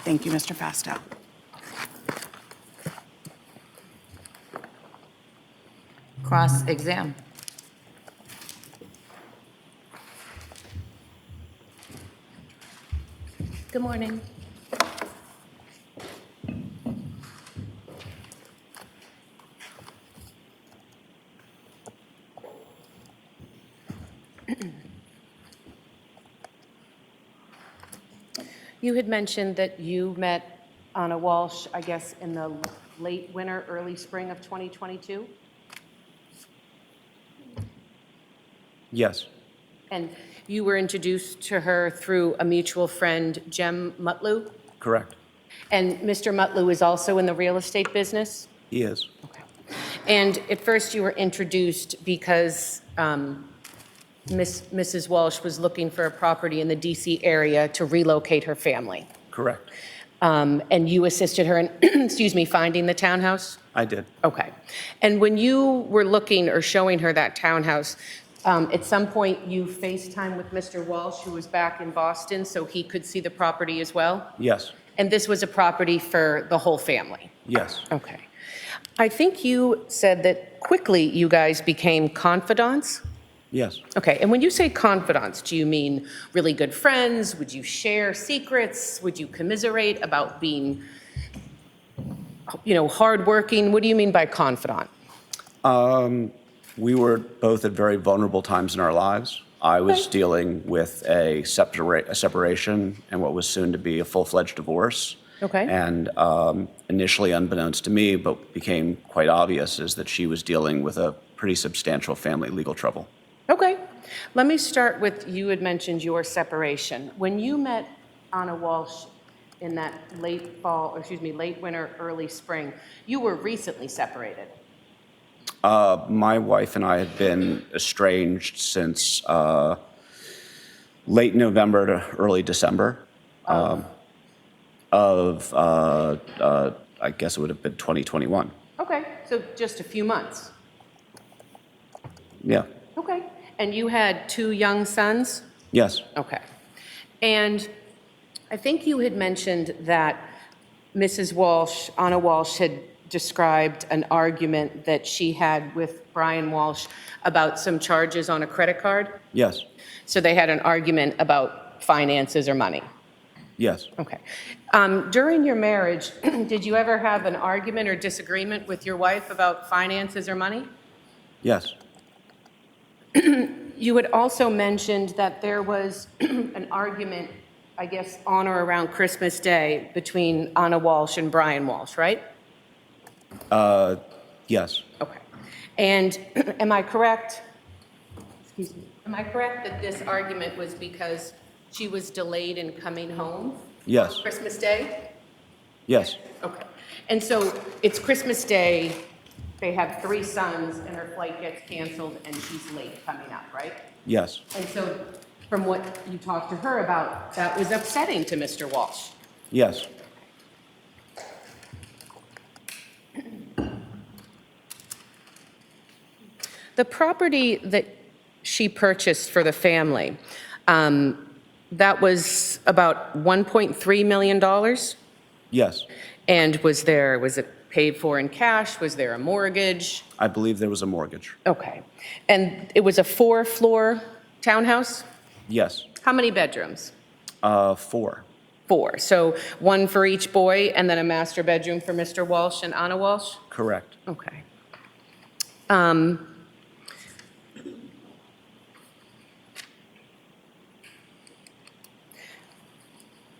Thank you, Mr. Fastow. Cross-exam. Good morning. You had mentioned that you met Anna Walsh, I guess, in the late winter, early spring of 2022? Yes, And you were introduced to her through a mutual friend, Jem Mutlu? correct. And Mr. Mutlu is also in the real estate business? He is. Okay. And at first you were introduced because Mrs. Walsh was looking for a property in the DC area to relocate her family. Correct. And you assisted her in, excuse me, finding the townhouse? I did. Okay. And when you were looking or showing her that townhouse, at some point you FaceTime with Mr. Walsh, who was back in Boston, so he could see the property as well? Yes. And this was a property for the whole family? Yes. Okay. I think you said that quickly you guys became confidants? Yes. Okay, and when you say confidants, do you mean really good friends? Would you share secrets? Would you commiserate about being, hardworking? What do you mean by confidant? We were both at very vulnerable times in our lives. I was dealing with a separation and what was soon to be a full-fledged divorce. Okay. And initially, unbeknownst to me, but became quite obvious, is that she was dealing with a pretty substantial family legal trouble. Okay. Let me start with, you had mentioned your separation. When you met Anna Walsh in that late winter, early spring, you were recently separated. My wife and I had been estranged since late November to early December I guess it would have been 2021. Okay, so just a few months. Yeah. Okay. And you had 2 young sons? Yes. Okay. And I think you had mentioned that Mrs. Walsh, Anna Walsh, had described an argument that she had with Brian Walsh about some charges on a credit card. Yes. So they had an argument about finances or money. Yes. Okay. During your marriage, did you ever have an argument or disagreement with your wife about finances or money? Yes. You had also mentioned that there was an argument, I guess, on or around Christmas Day between Anna Walsh and Brian Walsh, right? Yes. Okay. And am I correct? Excuse me. Am I correct that this argument was because she was delayed in coming home? Yes. On Christmas Day? Yes. Okay. And so it's Christmas Day, they have 3 sons, and her flight gets canceled, and she's late coming up, right? Yes. And so from what you talked to her about, that was upsetting to Mr. Walsh. Yes. The property that she purchased for the family, that was about $1.3 million? Yes. And was it paid for in cash? Was there a mortgage? I believe there was a mortgage. Okay. And it was a 4-floor townhouse? Yes. How many bedrooms? 4. 4. So 1 for each boy, and then a master bedroom for Mr. Walsh and Anna Walsh? Correct. Okay.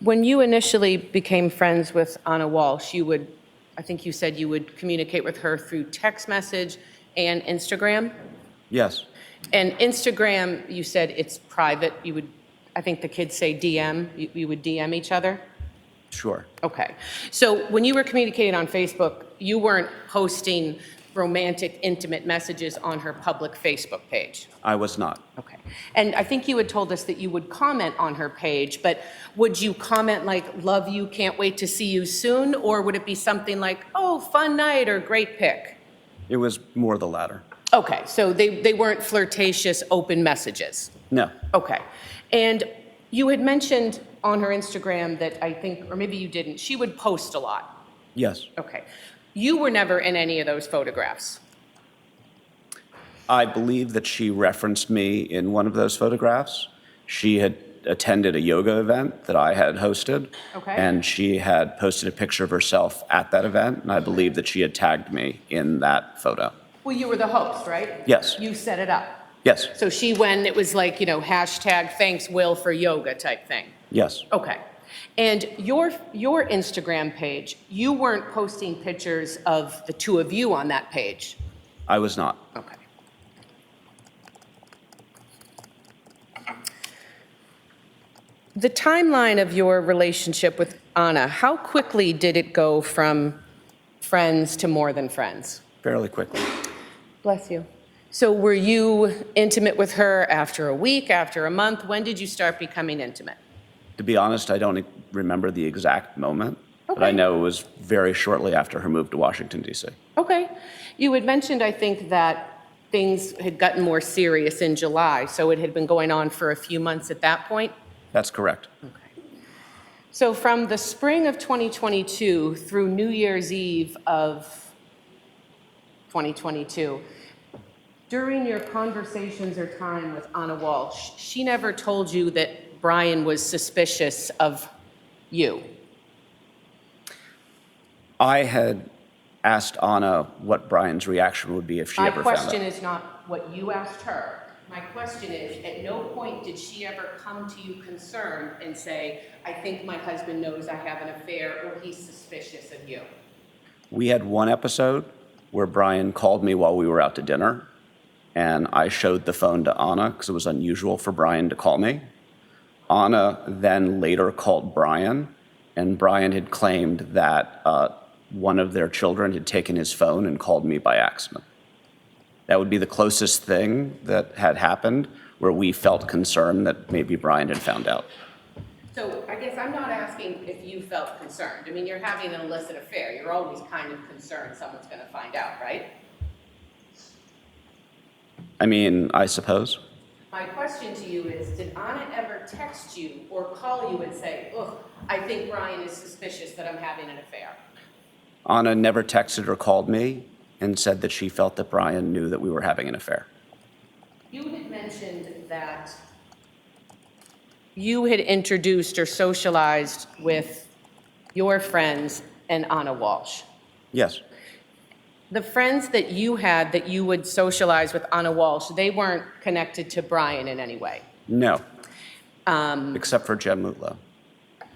When you initially became friends with Anna Walsh, I think you said you would communicate with her through text message and Instagram? Yes, And Instagram, you said it's private. I think the kids say DM, you would DM each other? sure. Okay. So when you were communicating on Facebook, you weren't posting romantic, intimate messages on her public Facebook page? I was not. Okay. And I think you had told us that you would comment on her page, but would you comment like, love you, can't wait to see you soon? Or would it be something like, oh, fun night or great pic? It was more the latter. Okay, so they weren't flirtatious, open messages? No, Okay. And you had mentioned on her Instagram that I think, or maybe you didn't, she would post a lot. yes. Okay. You were never in any of those photographs? I believe that she referenced me in one of those photographs. She had attended a yoga event that I had hosted. Okay. And she had posted a picture of herself at that event, and I believe that she had tagged me in that photo. Well, you were the host, right? Yes. You set it up. Yes, So she went, it was like, hashtag thanks Will for yoga type thing. yes. Okay. And your Instagram page, you weren't posting pictures of the two of you on that page? I was not. Okay. The timeline of your relationship with Anna, how quickly did it go from friends to more than friends? Fairly quickly. Bless you. So were you intimate with her after a week, after a month? When did you start becoming intimate? To be honest, I don't remember the exact moment, but I Okay. know it was very shortly after her move to Washington, D.C. Okay. You had mentioned, I think, that things had gotten more serious in July, so it had been going on for a few months at that point? That's correct. So from the spring of 2022 through New Year's Eve of 2022, during your conversations or time with Anna Walsh, she never told you that Brian was suspicious of you? I had asked Anna what Brian's reaction would be if she My ever found out. question is not what you asked her. My question is, at no point did she ever come to you concerned and say, I think my husband knows I have an affair or he's suspicious of you? We had one episode where Brian called me while we were out to dinner, and I showed the phone to Anna because it was unusual for Brian to call me. Anna then later called Brian, and Brian had claimed that one of their children had taken his phone and called me by accident. That would be the closest thing that had happened where we felt concerned that maybe Brian had found out. So I guess I'm not asking if you felt concerned. I mean, you're having an illicit affair. You're always kind of concerned someone's going to find out, right? I mean, I suppose. My question to you is, did Anna ever text you or call you and say, ugh, I think Brian is suspicious that I'm having an affair? Anna never texted or called me and said that she felt that Brian knew that we were having an affair. You had mentioned that you had introduced or socialized with your friends and Anna Walsh. Yes, The friends that you had that you would socialize with Anna Walsh, they weren't connected to Brian in any way? no, except for Jem Mutlow.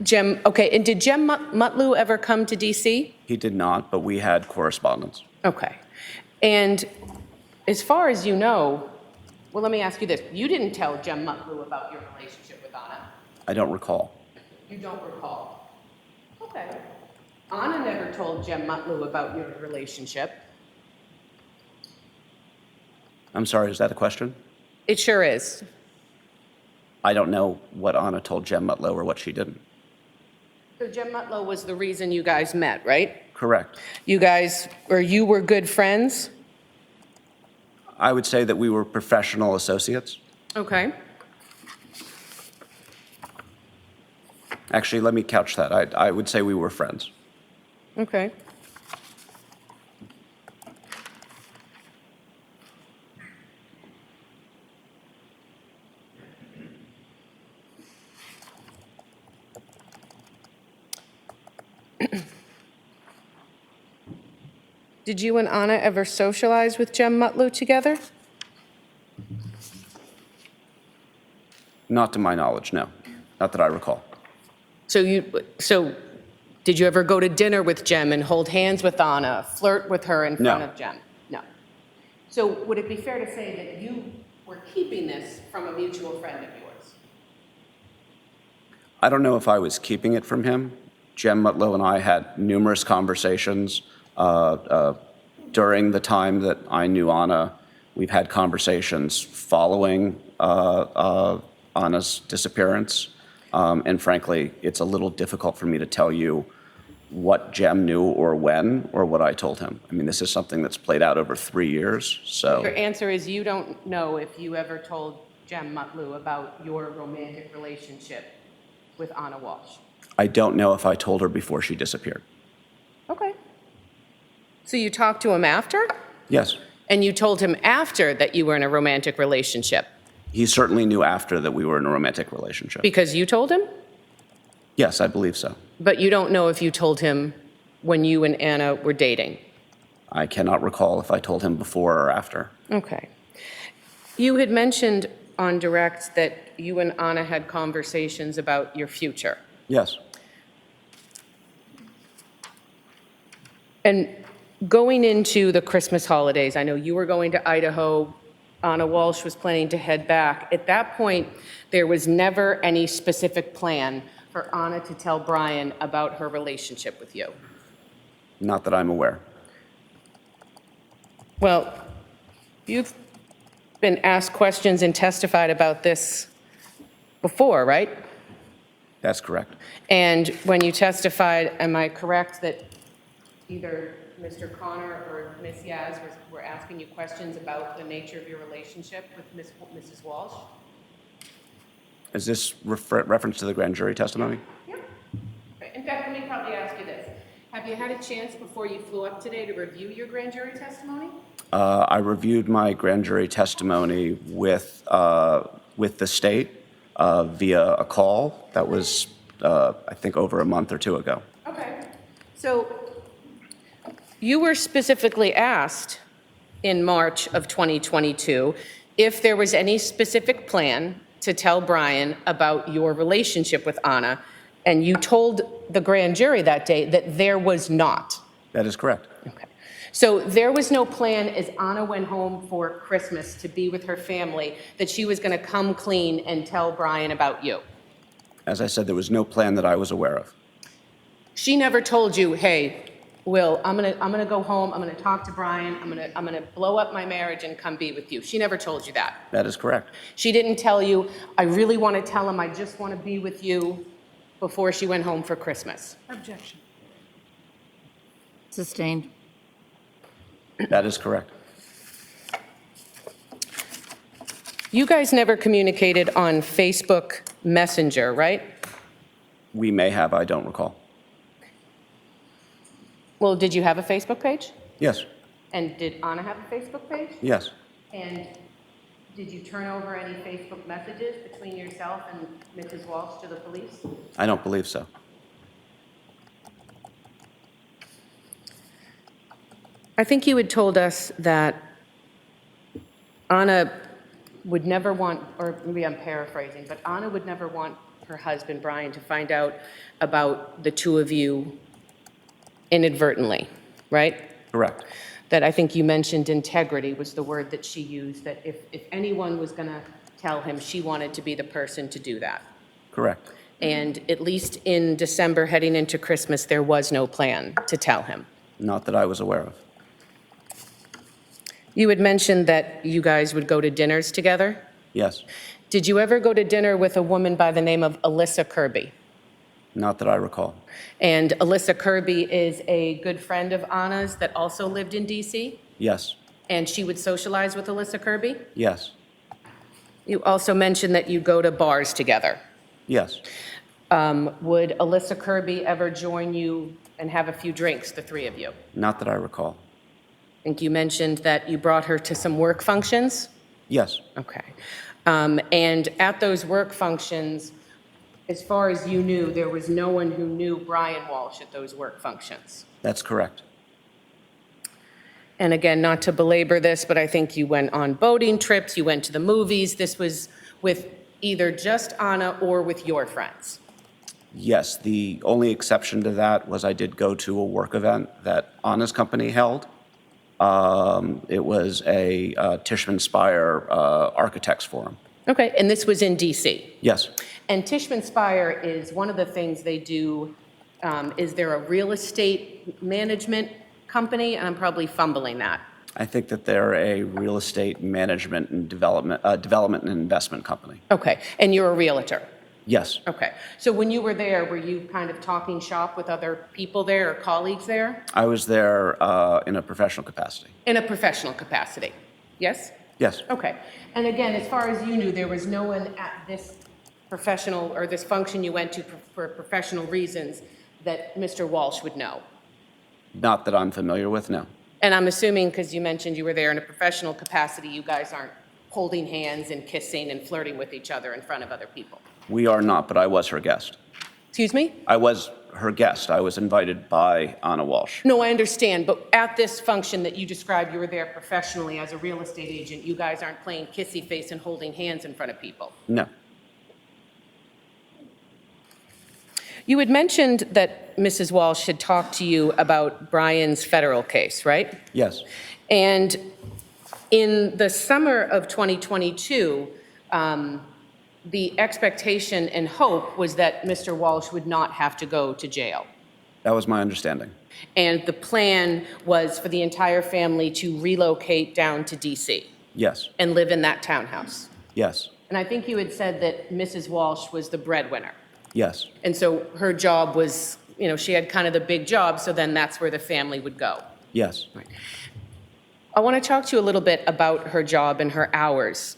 Jem, okay, and did Jem Mutlow ever come to DC? He did not, but we had correspondence. Okay. And as far as you know, well, let me ask you this. You didn't tell Jem Mutlow about your relationship with Anna? I don't recall. You don't recall? Okay. Anna never told Jem Mutlow about your relationship. I'm sorry, is that a question? It sure is. I don't know what Anna told Jem Mutlow or what she didn't. So Jem Mutlow was the reason you guys met, right? Correct. You guys, or you were good friends? I would say that we were professional associates. Okay. Actually, let me couch that. I would say we were friends. Okay. Did you and Anna ever socialize with Jem Mutlow together? Not to my knowledge, no. Not that I recall. So did you ever go to dinner with Jem and hold hands with Anna, flirt with her in front No. of Jem? No. So would it be fair to say that you were keeping this from a mutual friend of yours? I don't know if I was keeping it from him. Jem Mutlow and I had numerous conversations during the time that I knew Anna. We've had conversations following Anna's disappearance. And frankly, it's a little difficult for me to tell you what Jem knew or when or what I told him. I mean, this is something that's played out over 3 years, so. Your answer is you don't know if you ever told Jem Mutlow about your romantic relationship with Anna Walsh. I don't know if I told her before she disappeared. Okay. So you talked to him after? Yes. And you told him after that you were in a romantic relationship? He certainly knew after that we were in a romantic relationship. Because you told him? Yes, I believe so. But you don't know if you told him when you and Anna were dating? I cannot recall if I told him before or after. Okay. You had mentioned on direct that you and Anna had conversations about your future. Yes. And going into the Christmas holidays, I know you were going to Idaho, Anna Walsh was planning to head back. At that point, there was never any specific plan for Anna to tell Brian about her relationship with you. Not that I'm aware. Well, you've been asked questions and testified about this before, right? That's correct. And when you testified, am I correct that either Mr. Connor or Ms. Yaz were asking you questions about the nature of your relationship with Mrs. Walsh? Is this reference to the grand jury testimony? Yep. In fact, let me probably ask you this. Have you had a chance before you flew up today to review your grand jury testimony? I reviewed my grand jury testimony with the state via a call that was, I think, over a month or two ago. Okay. So you were specifically asked in March of 2022 if there was any specific plan to tell Brian about your relationship with Anna, and you told the grand jury that day that there was not. That is correct. Okay. So there was no plan as Anna went home for Christmas to be with her family that she was going to come clean and tell Brian about you. As I said, there was no plan that I was aware of. She never told you, hey, Will, I'm gonna go home, I'm gonna talk to Brian, I'm gonna blow up my marriage and come be with you. She never told you that. That is correct. She didn't tell you, I really want to tell him I just want to be with you before she went home for Christmas. Objection. Sustained. That is correct. You guys never communicated on Facebook Messenger, right? We may have, I don't recall. Well, did you have a Facebook page? Yes. And did Anna have a Facebook page? Yes. And did you turn over any Facebook messages between yourself and Mrs. Walsh to the police? I don't believe so. I think you had told us that Anna would never want, or maybe I'm paraphrasing, but Anna would never want her husband, Brian, to find out about the two of you inadvertently, right? Correct. That I think you mentioned integrity was the word that she used, that if anyone was going to tell him, she wanted to be the person to do that. Correct. And at least in December, heading into Christmas, there was no plan to tell him. Not that I was aware of. You had mentioned that you guys would go to dinners together. Yes. Did you ever go to dinner with a woman by the name of Alyssa Kirby? Not that I recall. And Alyssa Kirby is a good friend of Anna's that also lived in DC? Yes. And she would socialize with Alyssa Kirby? Yes. You also mentioned that you go to bars together. Yes. Would Alyssa Kirby ever join you and have a few drinks, the three of you? Not that I recall. I think you mentioned that you brought her to some work functions? Yes. Okay. And at those work functions, as far as you knew, there was no one who knew Brian Walsh at those work functions. That's correct. And again, not to belabor this, but I think you went on boating trips, you went to the movies. This was with either just Anna or with your friends. Yes, the only exception to that was I did go to a work event that Anna's company held. It was a Tishman Speyer Architects Forum. Okay, and this was in DC? Yes, And Tishman Speyer is, one of the things they do, is they're a real estate management company, and I'm probably fumbling that. I think that they're a real estate management and development and investment company. Okay, and you're a realtor? Yes, Okay, so when you were there, were you kind of talking shop with other people there or colleagues there? I was there in a professional capacity. In a professional capacity, yes? Yes, Okay, and again, as far as you knew, there was no one at this professional, or this function you went to for professional reasons that Mr. Walsh would know? not that I'm familiar with, no. And I'm assuming, because you mentioned you were there in a professional capacity, you guys aren't holding hands and kissing and flirting with each other in front of other people? We are not, but I was her guest. Excuse me? I was her guest. I was invited by Anna Walsh. No, I understand, but at this function that you described, you were there professionally as a real estate agent. You guys aren't playing kissy face and holding hands in front of people. No, You had mentioned that Mrs. Walsh had talked to you about Brian's federal case, right? yes, And in the summer of 2022, the expectation and hope was that Mr. Walsh would not have to go to jail. that was my understanding. And the plan was for the entire family to relocate down to DC Yes, and live in that townhouse. yes, And I think you had said that Mrs. Walsh was the breadwinner. yes, And so her job was, you know, she had kind of the big job, so then that's where the family would go. yes. I want to talk to you a little bit about her job and her hours.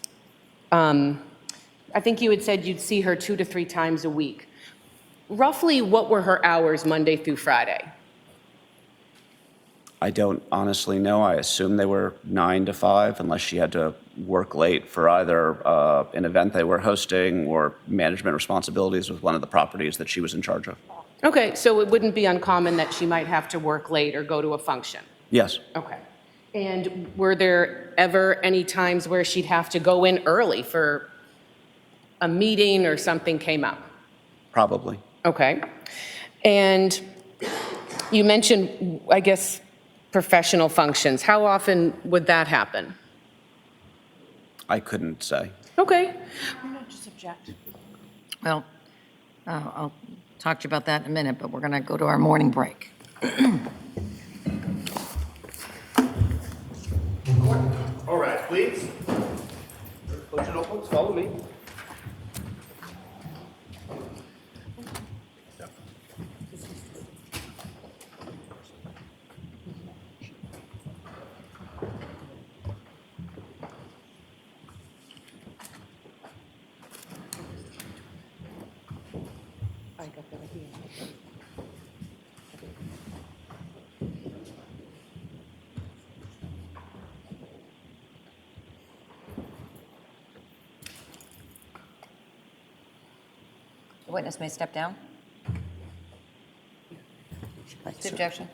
I think you had said you'd see her 2 to 3 times a week. Roughly, what were her hours Monday through Friday? I don't honestly know. I assume they were 9 to 5, unless she had to work late for either an event they were hosting or management responsibilities with one of the properties that she was in charge of. Okay, so it wouldn't be uncommon that she might have to work late or go to a function? Yes, Okay. And were there ever any times where she'd have to go in early for a meeting or something came up? probably. Okay. And you mentioned, I guess, professional functions. How often would that happen? I couldn't say. Okay. I'm not just object. Well, I'll talk to you about that in a minute, but we're going to go to our morning break. All right, please. Close your notebooks, follow me. The witness may step down. The objection.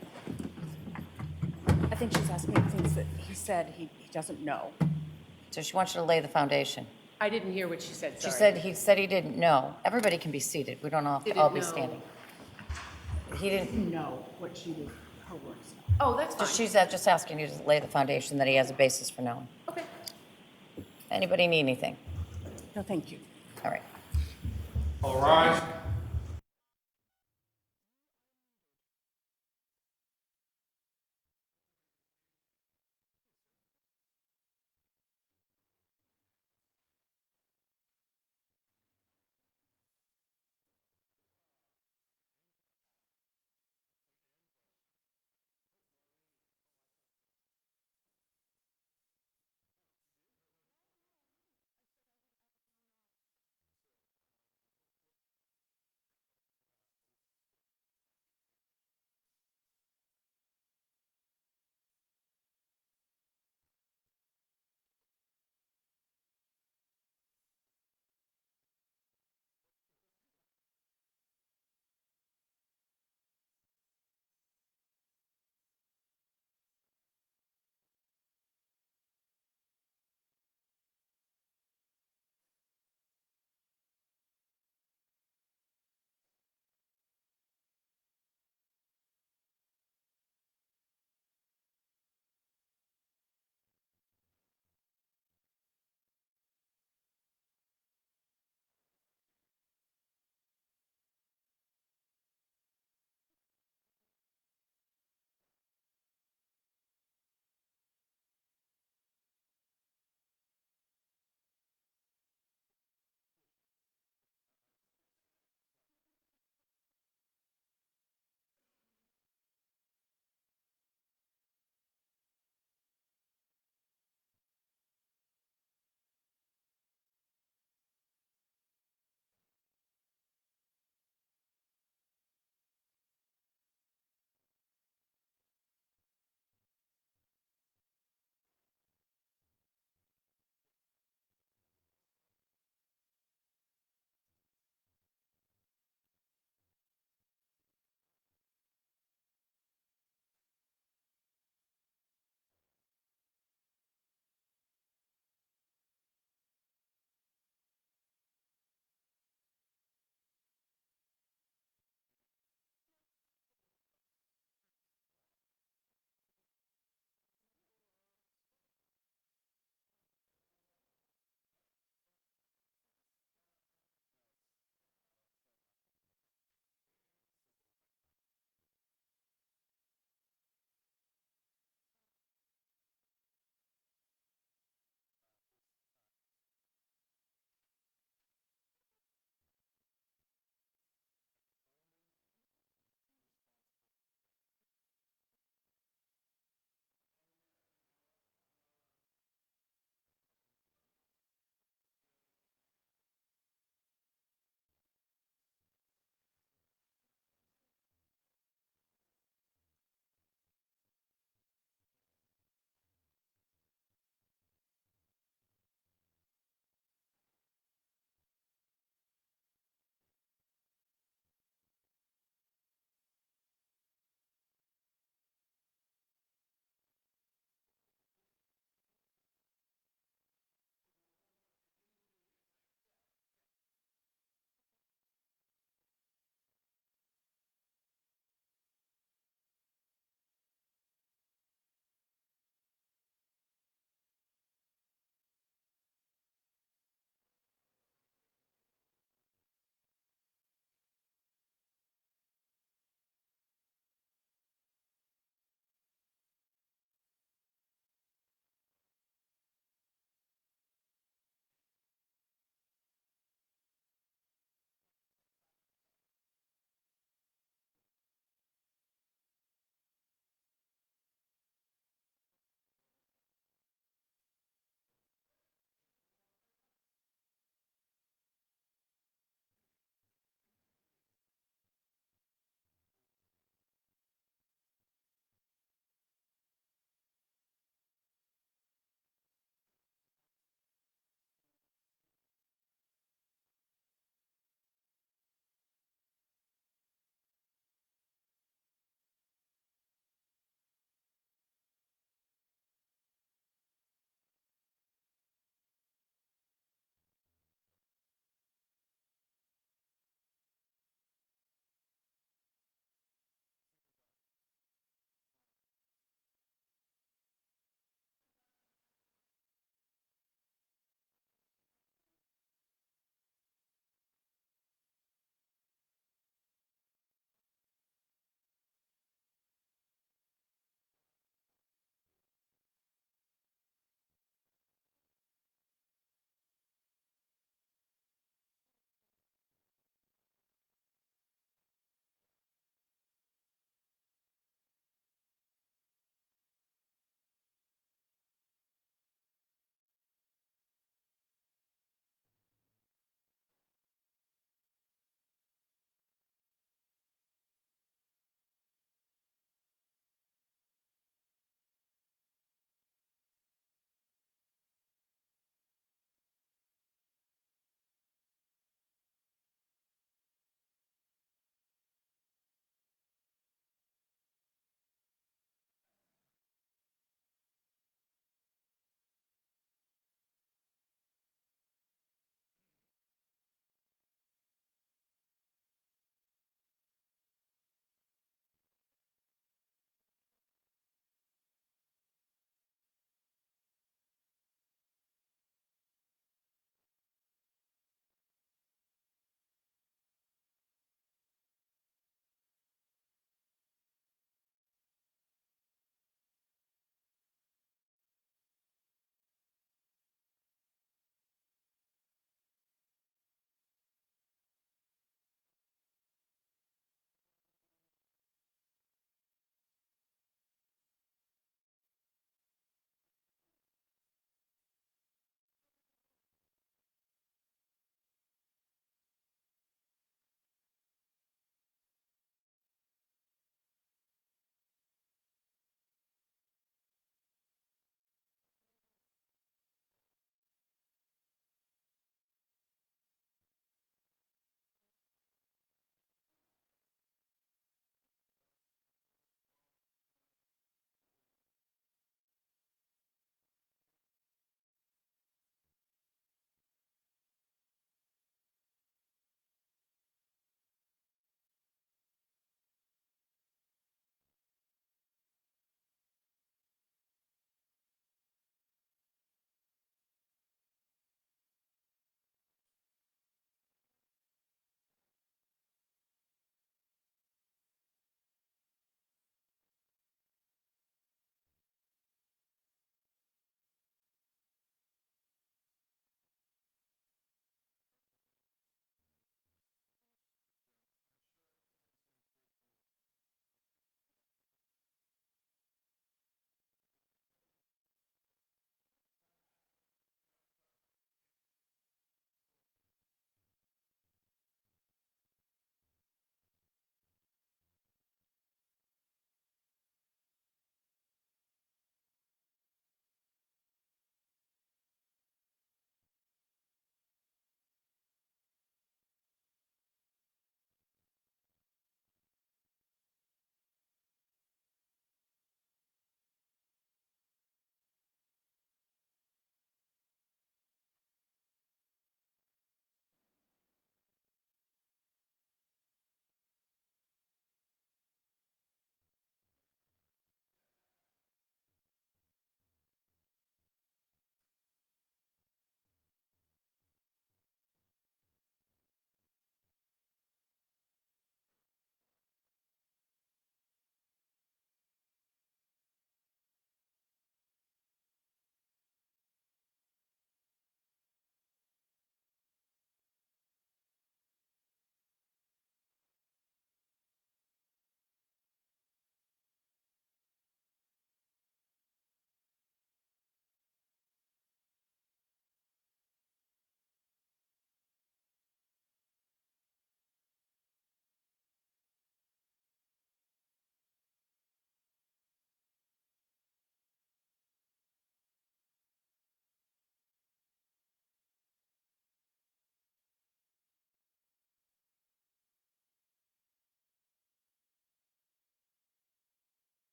I think she's asking things that he said he doesn't know. So she wants you to lay the foundation. I didn't hear what she said, She sorry. said, he said he didn't know. Everybody can be seated. We don't all have to all be Didn't know. standing. He didn't, Know what she was, her words. Oh, that's fine. she's just asking you to lay the foundation that he has a basis for knowing. Okay. Anybody need anything? No, thank you. All right. All rise.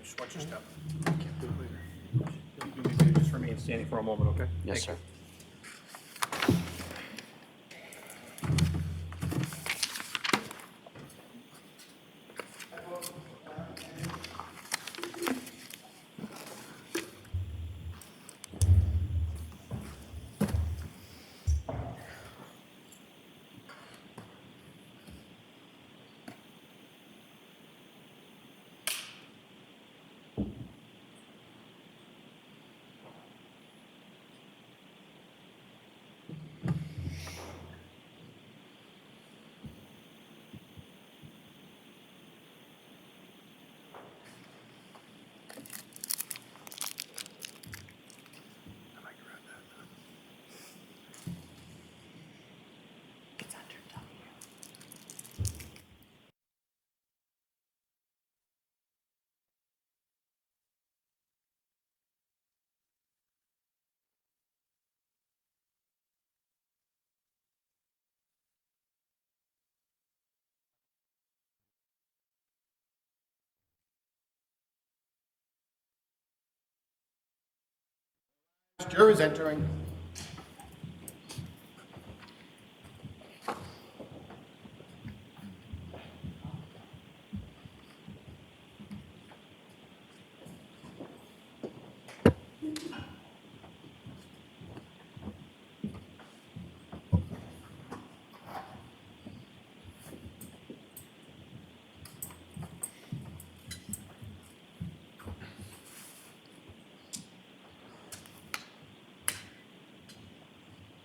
Just watch your step. You just remain standing for a moment, okay? Yes, Thank sir. Jurors entering.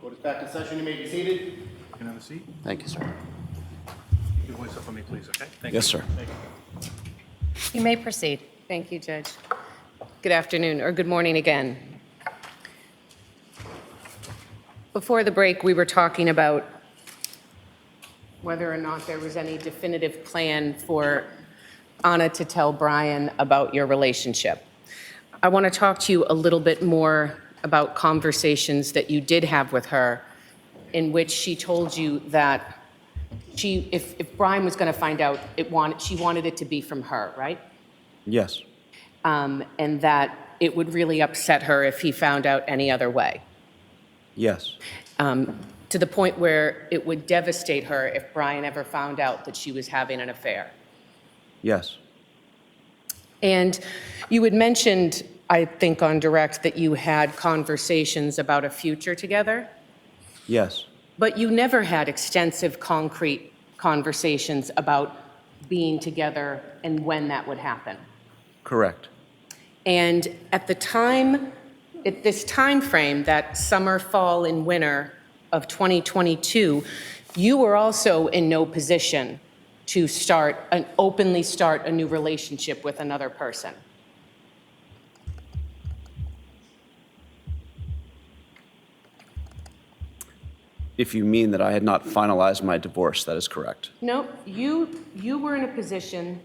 Court is back in session. You may be seated. You can have a seat. Thank you, sir. You can voice up for me, please, okay? Thank Yes, you. sir. Thank you. You may proceed. Thank you, Judge. Good afternoon, or good morning again. Before the break, we were talking about whether or not there was any definitive plan for Anna to tell Brian about your relationship. I want to talk to you a little bit more about conversations that you did have with her in which she told you that if Brian was going to find out, she wanted it to be from her, right? Yes. And that it would really upset her if he found out any other way. Yes. To the point where it would devastate her if Brian ever found out that she was having an affair. Yes. And you had mentioned, I think on direct, that you had conversations about a future together, Yes. but you never had extensive, concrete conversations about being together and when that would happen. Correct. And at this time frame, that summer, fall, and winter of 2022, you were also in no position to openly start a new relationship with another person. If you mean that I had not finalized my divorce, that is correct. No, you were in a position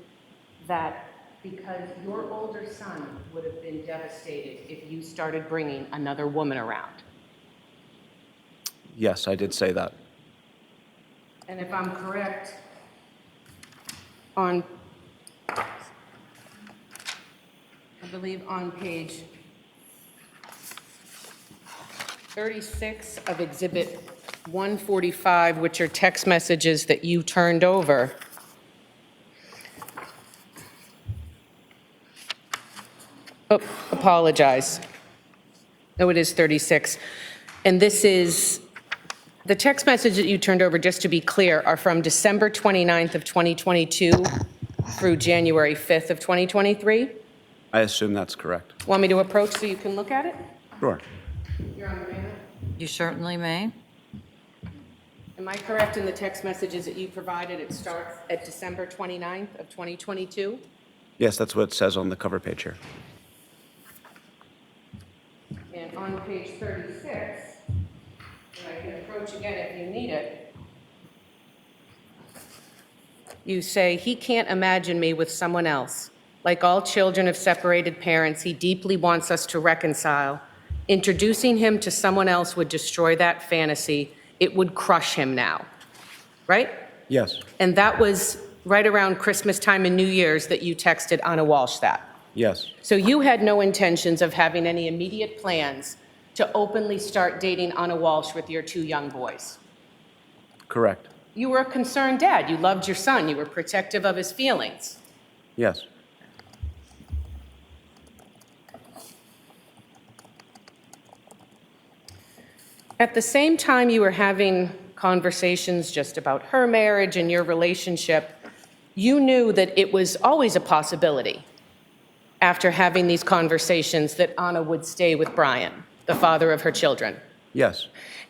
that because your older son would have been devastated if you started bringing another woman around. Yes, I did say that. And if I'm correct, I believe on page 36 of Exhibit 145, which are text messages that you turned over, oh, apologize. No, it is 36. And this is, the text message that you turned over, just to be clear, are from December 29th of 2022 through January 5th of 2023. I assume that's correct. Want me to approach so you can look at it? Sure. You're on the banner. You certainly may. Am I correct in the text messages that you provided? It starts at December 29th of 2022? Yes, that's what it says on the cover page here. And on page 36, and I can approach again if you need it, you say, "He can't imagine me with someone else. Like all children of separated parents, he deeply wants us to reconcile. Introducing him to someone else would destroy that fantasy. It would crush him now." Right? Yes. And that was right around Christmas time and New Year's that you texted Anna Walsh that. Yes, So you had no intentions of having any immediate plans to openly start dating Anna Walsh with your 2 young boys. correct. You were a concerned dad. You loved your son. You were protective of his feelings. Yes, At the same time you were having conversations just about her marriage and your relationship, you knew that it was always a possibility after having these conversations that Anna would stay with Brian, the father of her children. yes,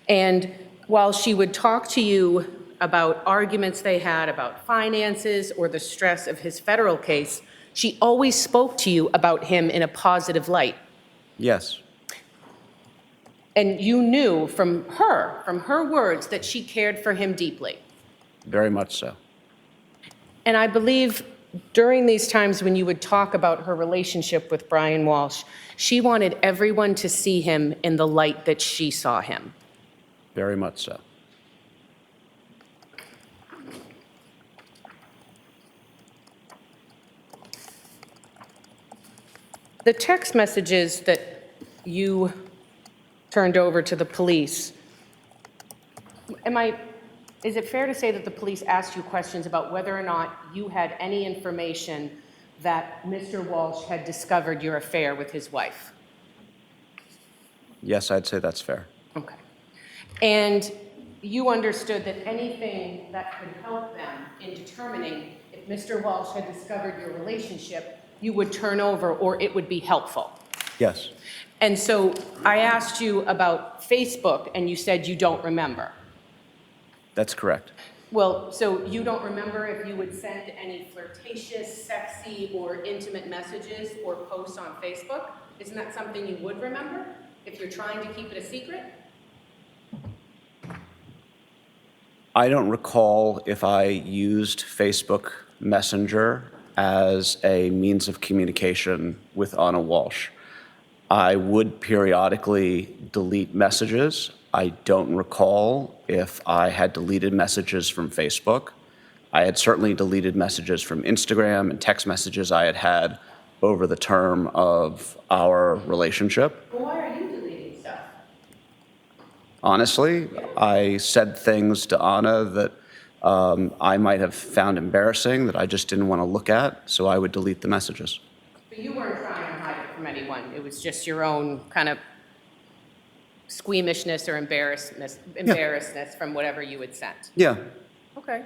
And while she would talk to you about arguments they had about finances or the stress of his federal case, she always spoke to you about him in a positive light. yes, And you knew from her words, that she cared for him deeply. very much so. And I believe during these times when you would talk about her relationship with Brian Walsh, she wanted everyone to see him in the light that she saw him. Very much so. The text messages that you turned over to the police, is it fair to say that the police asked you questions about whether or not you had any information that Mr. Walsh had discovered your affair with his wife? Yes, I'd say that's fair. Okay. And you understood that anything that could help them in determining if Mr. Walsh had discovered your relationship, you would turn over or it would be helpful? Yes, And so I asked you about Facebook and you said you don't remember. that's correct. Well, so you don't remember if you would send any flirtatious, sexy, or intimate messages or posts on Facebook? Isn't that something you would remember if you're trying to keep it a secret? I don't recall if I used Facebook Messenger as a means of communication with Anna Walsh. I would periodically delete messages. I don't recall if I had deleted messages from Facebook. I had certainly deleted messages from Instagram and text messages I had had over the term of our relationship. Well, why are you deleting stuff? Honestly, I said things to Anna that I might have found embarrassing that I just didn't want to look at, so I would delete the messages. But you weren't trying to hide it from anyone. It was just your own kind of squeamishness or embarrassedness from whatever you had sent. Yeah, Okay.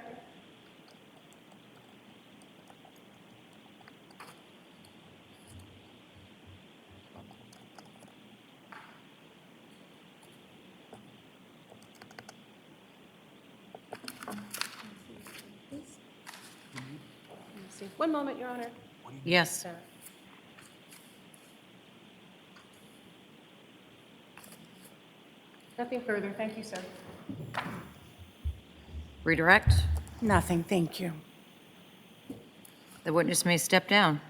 One moment, Your Honor. Yes. Nothing further. Thank you, sir. Redirect. Nothing, thank you. The witness may step down.